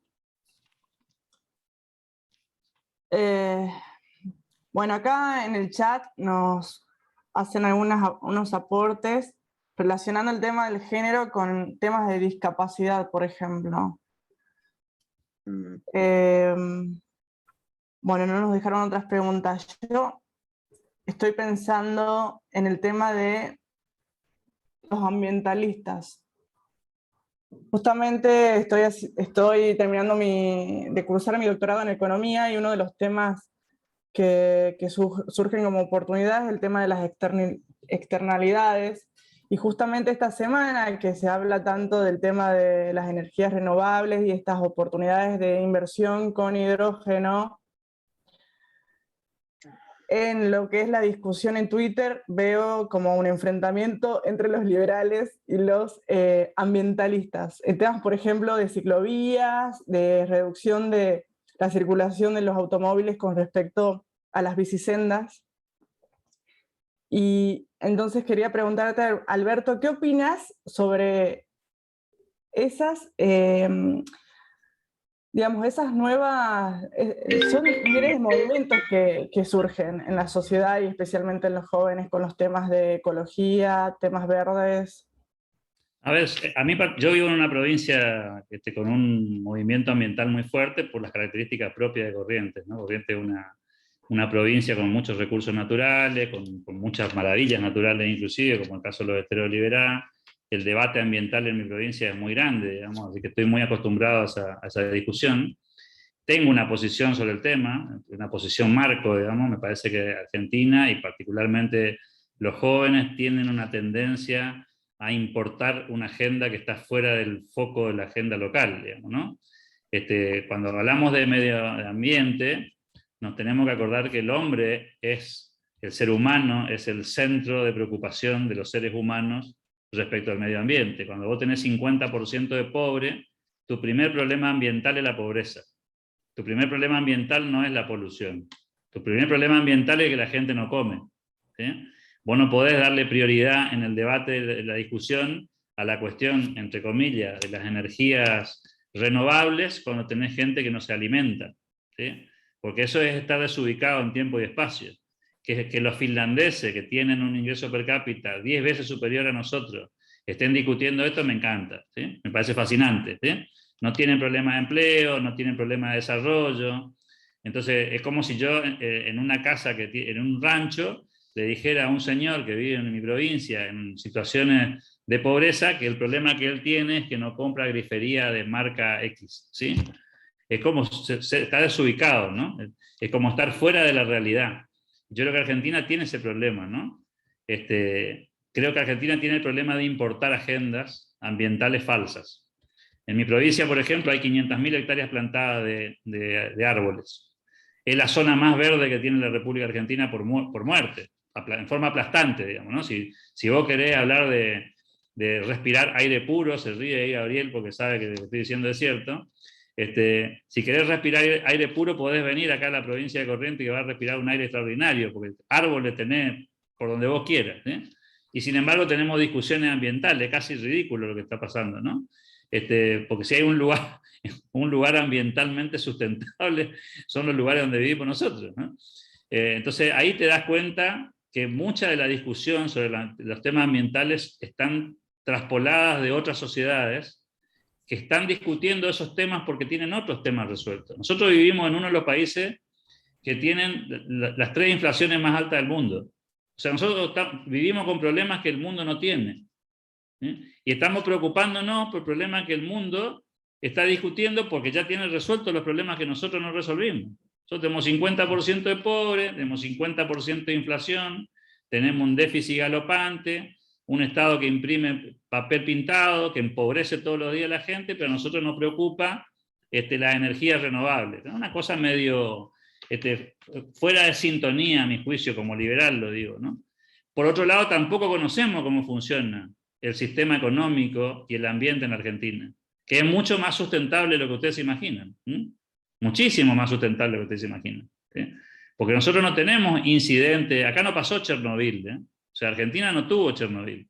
Bueno, acá en el chat nos hacen unos aportes relacionando el tema del género con temas de discapacidad, por ejemplo. Bueno, no nos dejaron otras preguntas. Yo estoy pensando en el tema de los ambientalistas. Justamente estoy terminando de cursar mi doctorado en economía y uno de los temas que surgen como oportunidades es el tema de las externalidades. Y justamente esta semana que se habla tanto del tema de las energías renovables y estas oportunidades de inversión con hidrógeno, en lo que es la discusión en Twitter veo como un enfrentamiento entre los liberales y los ambientalistas. En temas, por ejemplo, de ciclovías, de reducción de la circulación de los automóviles con respecto a las bicisendas. Y entonces quería preguntarte, Alberto, ¿qué opinas sobre esas, digamos, esas nuevas, son líderes de movimientos que surgen en la sociedad y especialmente en los jóvenes con los temas de ecología, temas verdes? A ver, yo vivo en una provincia con un movimiento ambiental muy fuerte por las características propias de Corrientes, ¿no? Corrientes es una provincia con muchos recursos naturales, con muchas maravillas naturales inclusive, como el caso de los esteros de Liberá. El debate ambiental en mi provincia es muy grande, digamos, así que estoy muy acostumbrado a esa discusión. Tengo una posición sobre el tema, una posición marco, digamos. Me parece que Argentina y particularmente los jóvenes tienen una tendencia a importar una agenda que está fuera del foco de la agenda local, digamos, ¿no? Cuando hablamos de medio ambiente, nos tenemos que acordar que el hombre el ser humano es el centro de preocupación de los seres humanos respecto al medio ambiente. Cuando vos tenés 50% de pobre, tu primer problema ambiental es la pobreza. Tu primer problema ambiental no es la polución. Tu primer problema ambiental es que la gente no come, ¿sí? Vos no podés darle prioridad en el debate, de la discusión, a la cuestión, entre comillas, de las energías renovables cuando tenés gente que no se alimenta, ¿sí? Porque eso es estar desubicado en tiempo y espacio. Que los finlandeses, que tienen un ingreso per cápita 10 veces superior a nosotros, estén discutiendo esto, me encanta, ¿sí? Me parece fascinante, ¿sí? No tienen problema de empleo, no tienen problema de desarrollo. Entonces, es como si yo en una casa, en un rancho, le dijera a un señor que vive en mi provincia, en situaciones de pobreza, que el problema que él tiene es que no compra grifería de marca X, ¿sí? Es como está desubicado, ¿no? Es como estar fuera de la realidad. Yo creo que Argentina tiene ese problema, ¿no? Creo que Argentina tiene el problema de importar agendas ambientales falsas. En mi provincia, por ejemplo, hay 500.000 hectáreas plantadas de árboles. Es la zona más verde que tiene la República Argentina por muerte, en forma aplastante, digamos, ¿no? Si vos querés hablar de respirar aire puro, se ríe ahí Gabriel porque sabe que lo que estoy diciendo es cierto. Si querés respirar aire puro, podés venir acá a la provincia de Corrientes, que va a respirar un aire extraordinario, porque árboles tenés por donde vos quieras, ¿eh? Y sin embargo tenemos discusiones ambientales, casi ridículo lo que está pasando, ¿no? Porque si hay un lugar ambientalmente sustentable, son los lugares donde vivimos nosotros, ¿no? Entonces ahí te das cuenta que mucha de la discusión sobre los temas ambientales están traspoladas de otras sociedades que están discutiendo esos temas porque tienen otros temas resueltos. Nosotros vivimos en uno de los países que tienen las 3 inflaciones más altas del mundo. O sea, nosotros vivimos con problemas que el mundo no tiene, ¿sí? Y estamos preocupándonos por problemas que el mundo está discutiendo porque ya tiene resueltos los problemas que nosotros no resolvimos. Nosotros tenemos 50% de pobres, tenemos 50% de inflación, tenemos un déficit galopante, un Estado que imprime papel pintado, que empobrece todos los días a la gente, pero a nosotros nos preocupa las energías renovables. Una cosa medio fuera de sintonía, a mi juicio, como liberal lo digo, ¿no? Por otro lado, tampoco conocemos cómo funciona el sistema económico y el ambiente en Argentina, que es mucho más sustentable de lo que ustedes se imaginan. Muchísimo más sustentable de lo que ustedes se imaginan, ¿sí? Porque nosotros no tenemos incidentes, acá no pasó Chernobyl, ¿eh? O sea, Argentina no tuvo Chernobyl.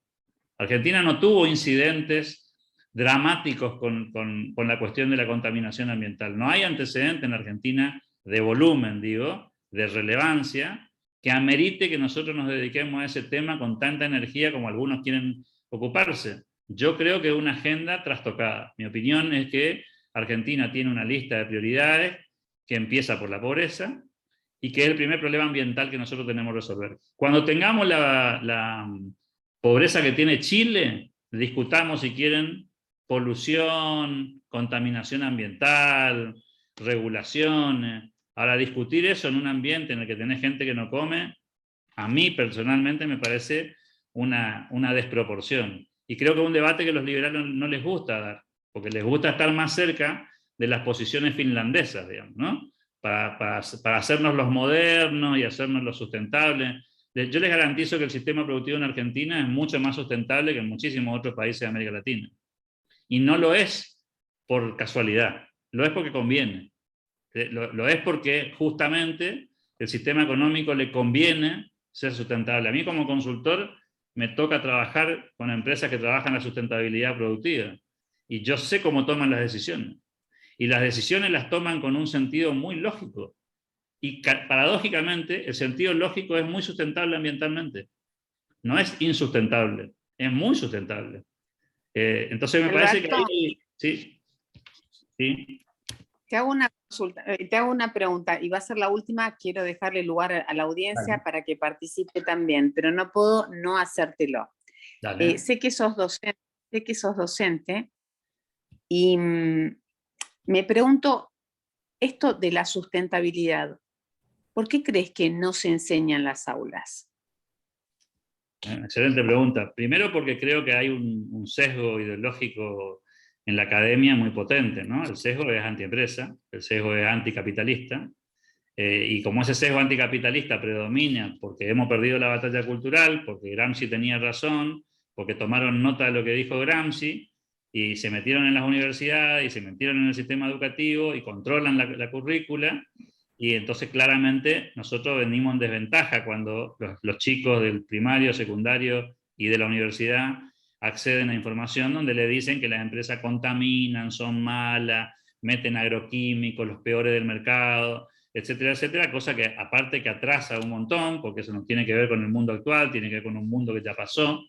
Argentina no tuvo incidentes dramáticos con la cuestión de la contaminación ambiental. No hay antecedente en Argentina de volumen, digo, de relevancia, que amerite que nosotros nos dediquemos a ese tema con tanta energía como algunos quieren ocuparse. Yo creo que es una agenda trastocada. Mi opinión es que Argentina tiene una lista de prioridades que empieza por la pobreza, y que es el primer problema ambiental que nosotros tenemos que resolver. Cuando tengamos la pobreza que tiene Chile, discutamos si quieren polución, contaminación ambiental, regulaciones. Ahora, discutir eso en un ambiente en el que tenés gente que no come, a mí personalmente me parece una desproporción. Y creo que es un debate que a los liberales no les gusta dar, porque les gusta estar más cerca de las posiciones finlandesas, digamos, ¿no? Para hacernos los modernos y hacernos los sustentables. Yo les garantizo que el sistema productivo en Argentina es mucho más sustentable que en muchísimos otros países de América Latina. Y no lo es por casualidad, lo es porque conviene. Lo es porque justamente el sistema económico le conviene ser sustentable. A mí como consultor me toca trabajar con empresas que trabajan la sustentabilidad productiva. Y yo sé cómo toman las decisiones. Y las decisiones las toman con un sentido muy lógico. Y paradójicamente, el sentido lógico es muy sustentable ambientalmente. No es insustentable, es muy sustentable. Entonces me parece que ahí... Sí, sí. Te hago una consulta, te hago una pregunta, y va a ser la última. Quiero dejarle lugar a la audiencia para que participe también, pero no puedo no hacértelo. Sé que sos docente, y me pregunto, esto de la sustentabilidad, ¿por qué crees que no se enseña en las aulas? Excelente pregunta. Primero porque creo que hay un sesgo ideológico en la academia muy potente, ¿no? El sesgo es antiempresa, el sesgo es anticapitalista, y como ese sesgo anticapitalista predomina porque hemos perdido la batalla cultural, porque Gramsci tenía razón, porque tomaron nota de lo que dijo Gramsci, y se metieron en las universidades, y se metieron en el sistema educativo, y controlan la currícula, y entonces claramente nosotros venimos en desventaja cuando los chicos del primario, secundario y de la universidad acceden a información donde le dicen que las empresas contaminan, son malas, meten agroquímicos, los peores del mercado, etcétera, etcétera, cosa que aparte que atrasa un montón, porque eso no tiene que ver con el mundo actual, tiene que ver con un mundo que ya pasó,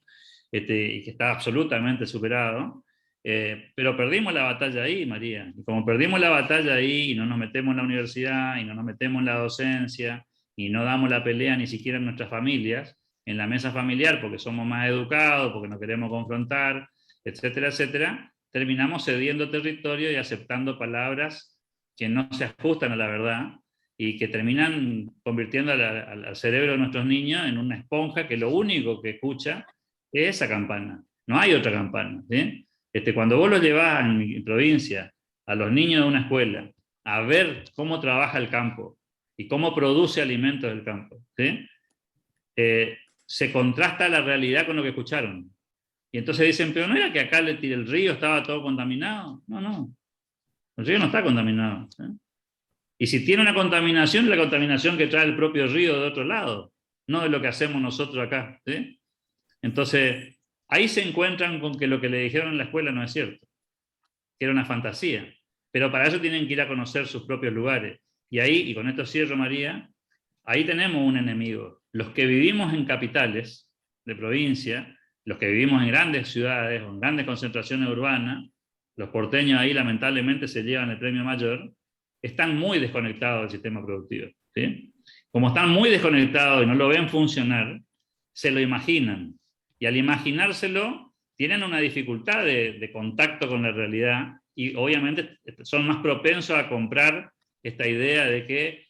y que está absolutamente superado. Pero perdimos la batalla ahí, María. Y como perdimos la batalla ahí y no nos metemos en la universidad y no nos metemos en la docencia y no damos la pelea ni siquiera en nuestras familias, en la mesa familiar, porque somos más educados, porque no queremos confrontar, etcétera, etcétera, terminamos cediendo territorio y aceptando palabras que no se ajustan a la verdad y que terminan convirtiendo al cerebro de nuestros niños en una esponja que lo único que escucha es esa campana. No hay otra campana, ¿sí? Cuando vos los llevás en mi provincia a los niños de una escuela a ver cómo trabaja el campo y cómo produce alimentos del campo, ¿sí? Se contrasta la realidad con lo que escucharon. Y entonces dicen, pero ¿no era que acá el río estaba todo contaminado? No, no. El río no está contaminado, ¿sí? Y si tiene una contaminación, es la contaminación que trae el propio río de otro lado, no de lo que hacemos nosotros acá, ¿sí? Entonces, ahí se encuentran con que lo que le dijeron en la escuela no es cierto, que era una fantasía. Pero para eso tienen que ir a conocer sus propios lugares. Y ahí, y con esto cierro, María, ahí tenemos un enemigo. Los que vivimos en capitales de provincia, los que vivimos en grandes ciudades o en grandes concentraciones urbanas, los porteños ahí lamentablemente se llevan el premio mayor, están muy desconectados del sistema productivo, ¿sí? Como están muy desconectados y no lo ven funcionar, se lo imaginan. Y al imaginárselo, tienen una dificultad de contacto con la realidad y obviamente son más propensos a comprar esta idea de que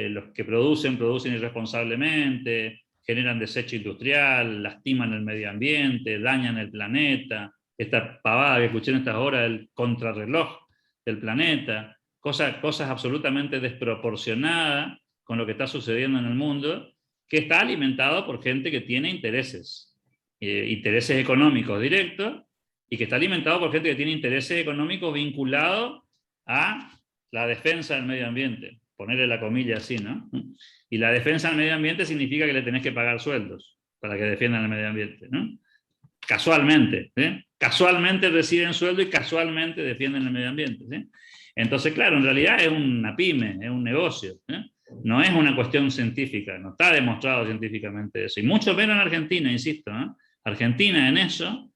los que producen irresponsablemente, generan desecho industrial, lastiman el medio ambiente, dañan el planeta, esta pavada que escuché en estas horas del contrarreloj del planeta, cosas absolutamente desproporcionadas con lo que está sucediendo en el mundo, que está alimentado por gente que tiene intereses económicos directos, y que está alimentado por gente que tiene intereses económicos vinculados a la defensa del medio ambiente, ponerle la comilla así, ¿no? Y la defensa del medio ambiente significa que le tenés que pagar sueldos para que defiendan el medio ambiente, ¿no? Casualmente, ¿sí? Casualmente reciben sueldo y casualmente defienden el medio ambiente, ¿sí? Entonces, claro, en realidad es una pyme, es un negocio, ¿eh? No es una cuestión científica, no está demostrado científicamente eso, y mucho menos en Argentina, insisto, ¿eh? Argentina en eso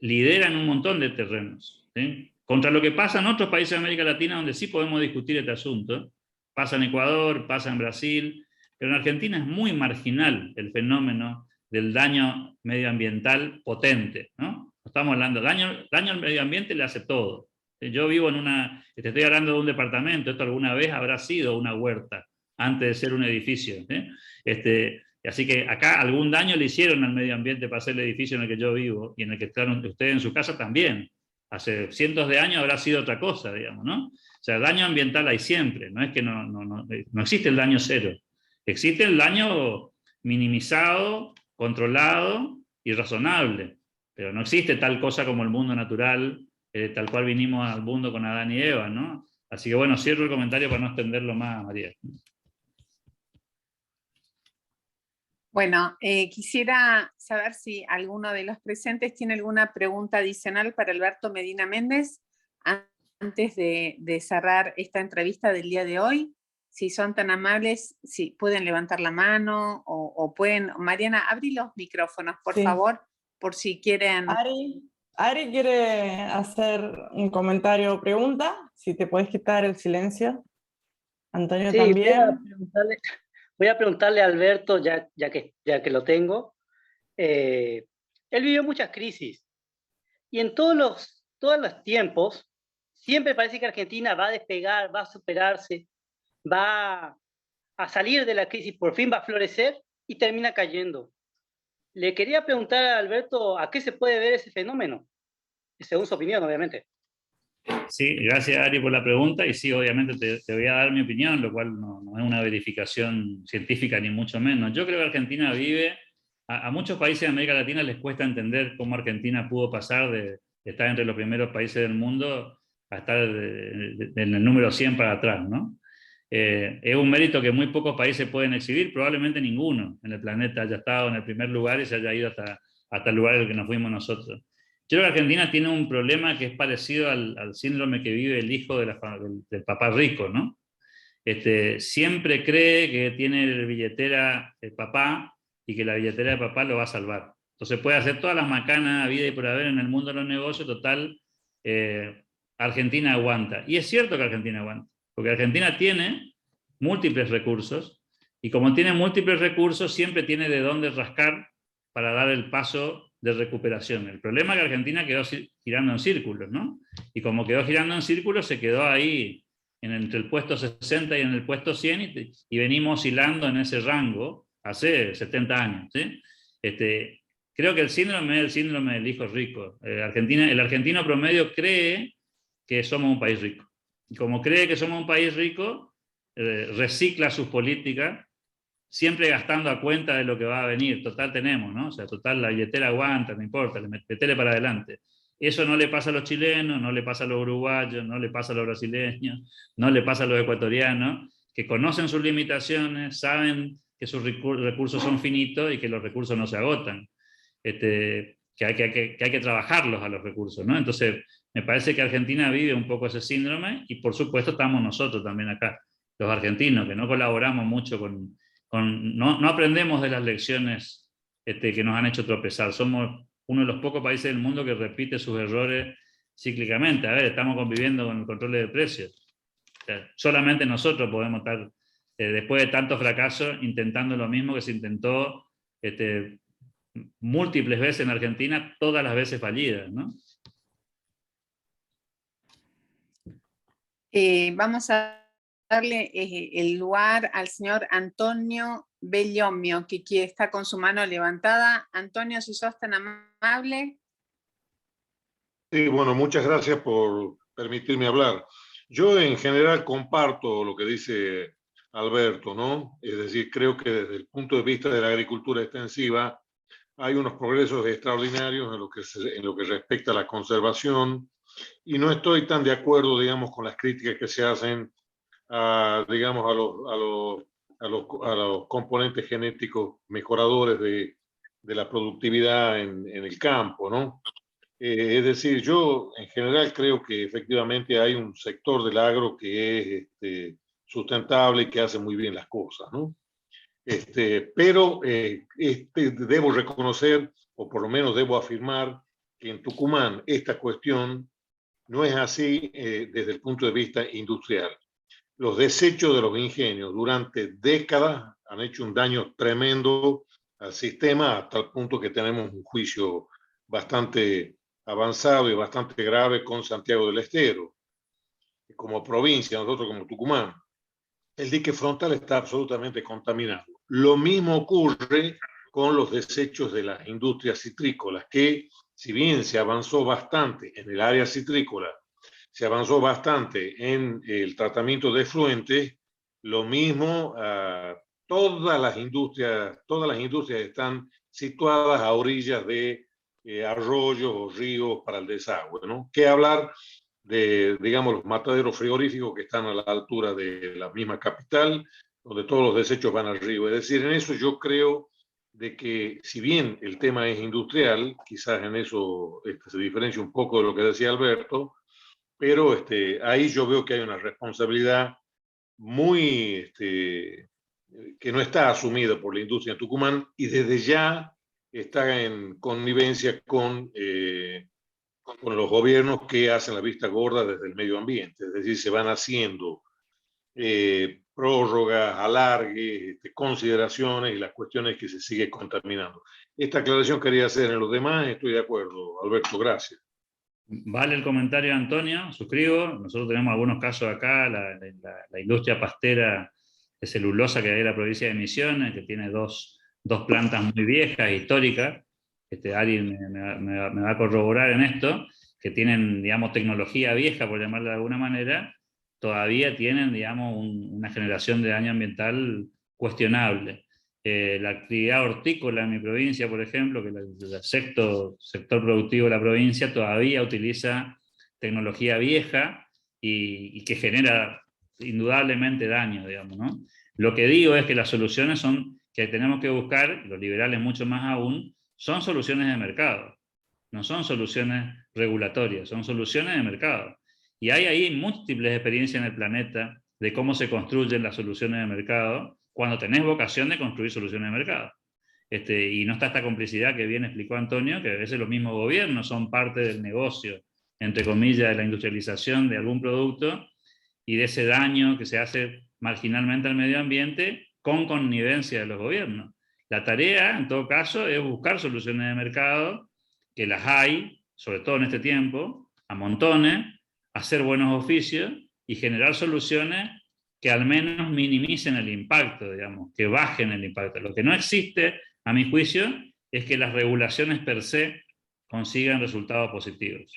lidera en un montón de terrenos, ¿sí? Contra lo que pasa en otros países de América Latina, donde sí podemos discutir este asunto. Pasa en Ecuador, pasa en Brasil, pero en Argentina es muy marginal el fenómeno del daño medioambiental potente, ¿no? Estamos hablando, daño al medio ambiente le hace todo. Yo vivo te estoy hablando de un departamento, esto alguna vez habrá sido una huerta, antes de ser un edificio, ¿eh? Así que acá algún daño le hicieron al medio ambiente para hacer el edificio en el que yo vivo, y en el que están ustedes en su casa también. Hace cientos de años habrá sido otra cosa, digamos, ¿no? O sea, daño ambiental hay siempre, no es que no existe el daño cero. Existe el daño minimizado, controlado y razonable, pero no existe tal cosa como el mundo natural, tal cual vinimos al mundo con Adán y Eva, ¿no? Así que bueno, cierro el comentario para no extenderlo más, María. Bueno, quisiera saber si alguno de los presentes tiene alguna pregunta adicional para Alberto Medina Méndez antes de cerrar esta entrevista del día de hoy. Si son tan amables, si pueden levantar la mano o pueden... Mariana, abrí los micrófonos, por favor, por si quieren... Ari quiere hacer un comentario o pregunta, si te puedes quitar el silencio. Antonio también. Voy a preguntarle a Alberto, ya que lo tengo. Él vivió muchas crisis y en todos los tiempos siempre parece que Argentina va a despegar, va a superarse, va a salir de la crisis, por fin va a florecer y termina cayendo. Le quería preguntar a Alberto a qué se puede ver ese fenómeno, según su opinión, obviamente. Sí, gracias Ari por la pregunta, y sí, obviamente te voy a dar mi opinión, lo cual no es una verificación científica ni mucho menos. Yo creo que Argentina vive, a muchos países de América Latina les cuesta entender cómo Argentina pudo pasar de estar entre los primeros países del mundo a estar en el número 100 para atrás, ¿no? Es un mérito que muy pocos países pueden exhibir, probablemente ninguno en el planeta haya estado en el primer lugar y se haya ido hasta el lugar al que nos fuimos nosotros. Yo creo que Argentina tiene un problema que es parecido al síndrome que vive el hijo del papá rico, ¿no? Siempre cree que tiene billetera el papá y que la billetera de papá lo va a salvar. Entonces puede hacer todas las macanas a vida y por haber en el mundo de los negocios, total, Argentina aguanta. Y es cierto que Argentina aguanta, porque Argentina tiene múltiples recursos, y como tiene múltiples recursos, siempre tiene de dónde rascar para dar el paso de recuperación. El problema es que Argentina quedó girando en círculos, ¿no? Y como quedó girando en círculos, se quedó ahí entre el puesto 60 y en el puesto 100, y venimos oscilando en ese rango hace 70 años, ¿sí? Creo que el síndrome es el síndrome del hijo rico. El argentino promedio cree que somos un país rico. Y como cree que somos un país rico, recicla sus políticas, siempre gastando a cuenta de lo que va a venir. Total tenemos, ¿no? O sea, total la billetera aguanta, no importa, metele para adelante. Eso no le pasa a los chilenos, no le pasa a los uruguayos, no le pasa a los brasileños, no le pasa a los ecuatorianos, que conocen sus limitaciones, saben que sus recursos son finitos y que los recursos no se agotan. Que hay que trabajarlos a los recursos, ¿no? Entonces, me parece que Argentina vive un poco ese síndrome, y por supuesto estamos nosotros también acá, los argentinos, que no colaboramos mucho no aprendemos de las lecciones que nos han hecho tropezar. Somos uno de los pocos países del mundo que repite sus errores cíclicamente. A ver, estamos conviviendo con el control de precios. O sea, solamente nosotros podemos estar, después de tantos fracasos, intentando lo mismo que se intentó múltiples veces en Argentina, todas las veces fallidas, ¿no? Vamos a darle el lugar al señor Antonio Bellomio, que está con su mano levantada. Antonio, si sos tan amable. Sí, bueno, muchas gracias por permitirme hablar. Yo en general comparto lo que dice Alberto, ¿no? Es decir, creo que desde el punto de vista de la agricultura extensiva hay unos progresos extraordinarios en lo que respecta a la conservación, y no estoy tan de acuerdo, digamos, con las críticas que se hacen digamos, a los componentes genéticos mejoradores de la productividad en el campo, ¿no? Es decir, yo en general creo que efectivamente hay un sector del agro que es sustentable y que hace muy bien las cosas, ¿no? Pero debo reconocer, o por lo menos debo afirmar, que en Tucumán esta cuestión no es así desde el punto de vista industrial. Los desechos de los ingenios durante décadas han hecho un daño tremendo al sistema, hasta el punto que tenemos un juicio bastante avanzado y bastante grave con Santiago del Estero, como provincia, nosotros como Tucumán. El dique frontal está absolutamente contaminado. Lo mismo ocurre con los desechos de las industrias citrícolas, que si bien se avanzó bastante en el área citrícola, se avanzó bastante en el tratamiento de efluentes, lo mismo, todas las industrias están situadas a orillas de arroyos o ríos para el desagüe, ¿no? ¿Qué hablar de, digamos, los mataderos frigoríficos que están a la altura de la misma capital, donde todos los desechos van al río? Es decir, en eso yo creo de que, si bien el tema es industrial, quizás en eso se diferencia un poco de lo que decía Alberto, pero ahí yo veo que hay una responsabilidad muy que no está asumida por la industria en Tucumán, y desde ya está en connivencia con los gobiernos que hacen la vista gorda desde el medio ambiente. Es decir, se van haciendo prórrogas, alargues, consideraciones, y las cuestiones que se sigue contaminando. Esta aclaración quería hacer. En los demás estoy de acuerdo, Alberto, gracias. Vale el comentario, Antonio, suscribo. Nosotros tenemos algunos casos acá, la industria pastera de celulosa que hay en la provincia de Misiones, que tiene dos plantas muy viejas, históricas. Alguien me va a corroborar en esto, que tienen, digamos, tecnología vieja, por llamarla de alguna manera, todavía tienen, digamos, una generación de daño ambiental cuestionable. La actividad hortícola en mi provincia, por ejemplo, que el sector productivo de la provincia todavía utiliza tecnología vieja y que genera indudablemente daño, digamos, ¿no? Lo que digo es que las soluciones son que tenemos que buscar, los liberales mucho más aún, son soluciones de mercado, no son soluciones regulatorias, son soluciones de mercado. Y hay ahí múltiples experiencias en el planeta de cómo se construyen las soluciones de mercado cuando tenés vocación de construir soluciones de mercado. Y no está esta complicidad que bien explicó Antonio, que a veces los mismos gobiernos son parte del negocio, entre comillas, de la industrialización de algún producto y de ese daño que se hace marginalmente al medio ambiente con connivencia de los gobiernos. La tarea, en todo caso, es buscar soluciones de mercado, que las hay, sobre todo en este tiempo, a montones, hacer buenos oficios y generar soluciones que al menos minimicen el impacto, digamos, que bajen el impacto. Lo que no existe, a mi juicio, es que las regulaciones per se consigan resultados positivos.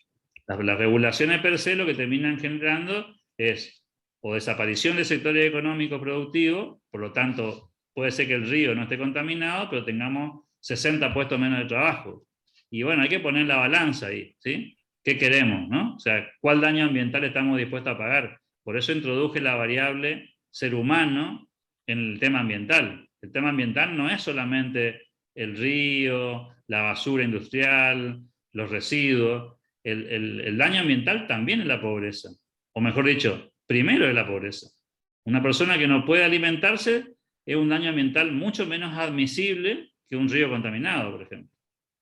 Las regulaciones per se lo que terminan generando es o desaparición de sectores económicos productivos, por lo tanto puede ser que el río no esté contaminado, pero tengamos 60 puestos menos de trabajo. Y bueno, hay que poner la balanza ahí, ¿sí? ¿Qué queremos, no? O sea, ¿cuál daño ambiental estamos dispuestos a pagar? Por eso introduje la variable ser humano en el tema ambiental. El tema ambiental no es solamente el río, la basura industrial, los residuos. El daño ambiental también es la pobreza. O mejor dicho, primero es la pobreza. Una persona que no puede alimentarse es un daño ambiental mucho menos admisible que un río contaminado, por ejemplo.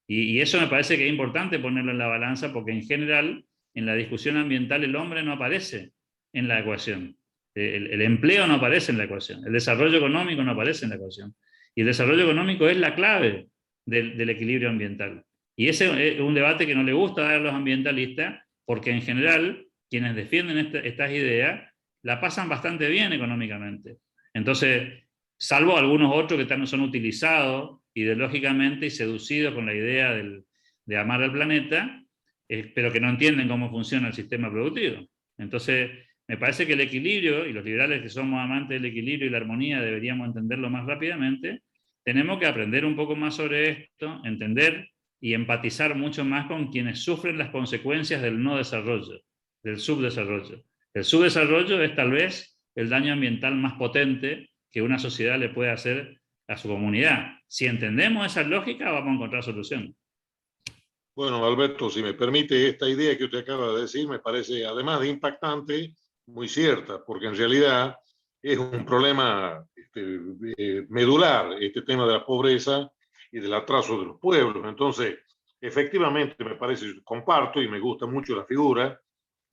Y eso me parece que es importante ponerlo en la balanza porque en general en la discusión ambiental el hombre no aparece en la ecuación. El empleo no aparece en la ecuación. El desarrollo económico no aparece en la ecuación. Y el desarrollo económico es la clave del equilibrio ambiental. Y ese es un debate que no le gusta dar a los ambientalistas porque en general quienes defienden estas ideas la pasan bastante bien económicamente. Entonces, salvo algunos otros que son utilizados ideológicamente y seducidos con la idea de amar al planeta, pero que no entienden cómo funciona el sistema productivo. Entonces, me parece que el equilibrio, y los liberales que somos amantes del equilibrio y la armonía deberíamos entenderlo más rápidamente, tenemos que aprender un poco más sobre esto, entender y empatizar mucho más con quienes sufren las consecuencias del no desarrollo, del subdesarrollo. El subdesarrollo es tal vez el daño ambiental más potente que una sociedad le puede hacer a su comunidad. Si entendemos esa lógica, vamos a encontrar soluciones. Bueno, Alberto, si me permite, esta idea que usted acaba de decir me parece, además de impactante, muy cierta, porque en realidad es un problema medular, este tema de la pobreza y del atraso de los pueblos. Entonces, efectivamente, me parece, comparto y me gusta mucho la figura,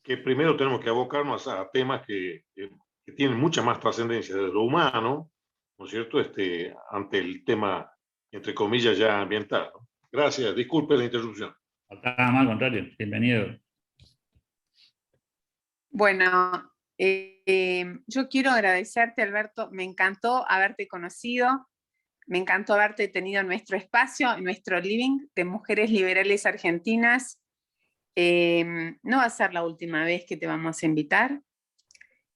que primero tenemos que abocarnos a temas que tienen mucha más trascendencia de lo humano, ¿no es cierto?, ante el tema, entre comillas, ya ambiental, ¿no? Gracias, disculpe la interrupción. Nada más, al contrario, bienvenido. Bueno, yo quiero agradecerte, Alberto, me encantó haberte conocido, me encantó haberte tenido en nuestro espacio, en nuestro living de Mujeres Liberales Argentinas. No va a ser la última vez que te vamos a invitar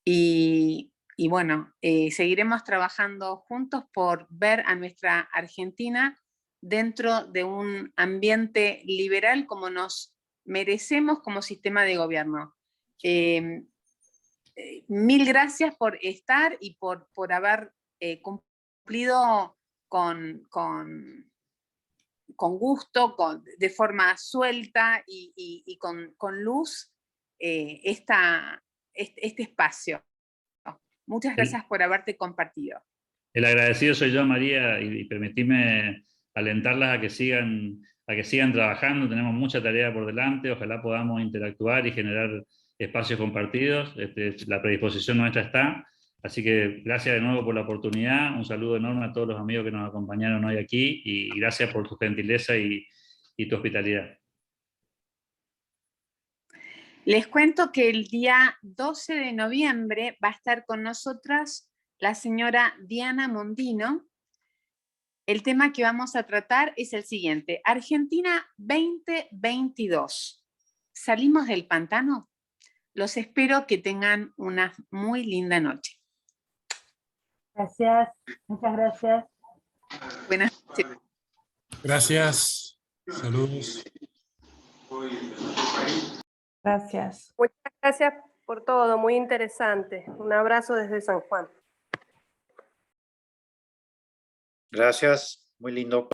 y bueno, seguiremos trabajando juntos por ver a nuestra Argentina dentro de un ambiente liberal como nos merecemos como sistema de gobierno. Mil gracias por estar y por haber cumplido con gusto, de forma suelta y con luz este espacio. Muchas gracias por haberte compartido. El agradecido soy yo, María, y permitime alentarlas a que sigan trabajando. Tenemos mucha tarea por delante, ojalá podamos interactuar y generar espacios compartidos. La predisposición nuestra está. Así que gracias de nuevo por la oportunidad, un saludo enorme a todos los amigos que nos acompañaron hoy aquí y gracias por tu gentileza y tu hospitalidad. Les cuento que el día 12 de noviembre va a estar con nosotras la señora Diana Mondino. El tema que vamos a tratar es el siguiente: Argentina 2022. ¿Salimos del pantano? Los espero que tengan una muy linda noche. Gracias, muchas gracias. Buenas noches. Gracias, saludos. Gracias. Muchas gracias por todo, muy interesante. Un abrazo desde San Juan. Gracias, muy lindo.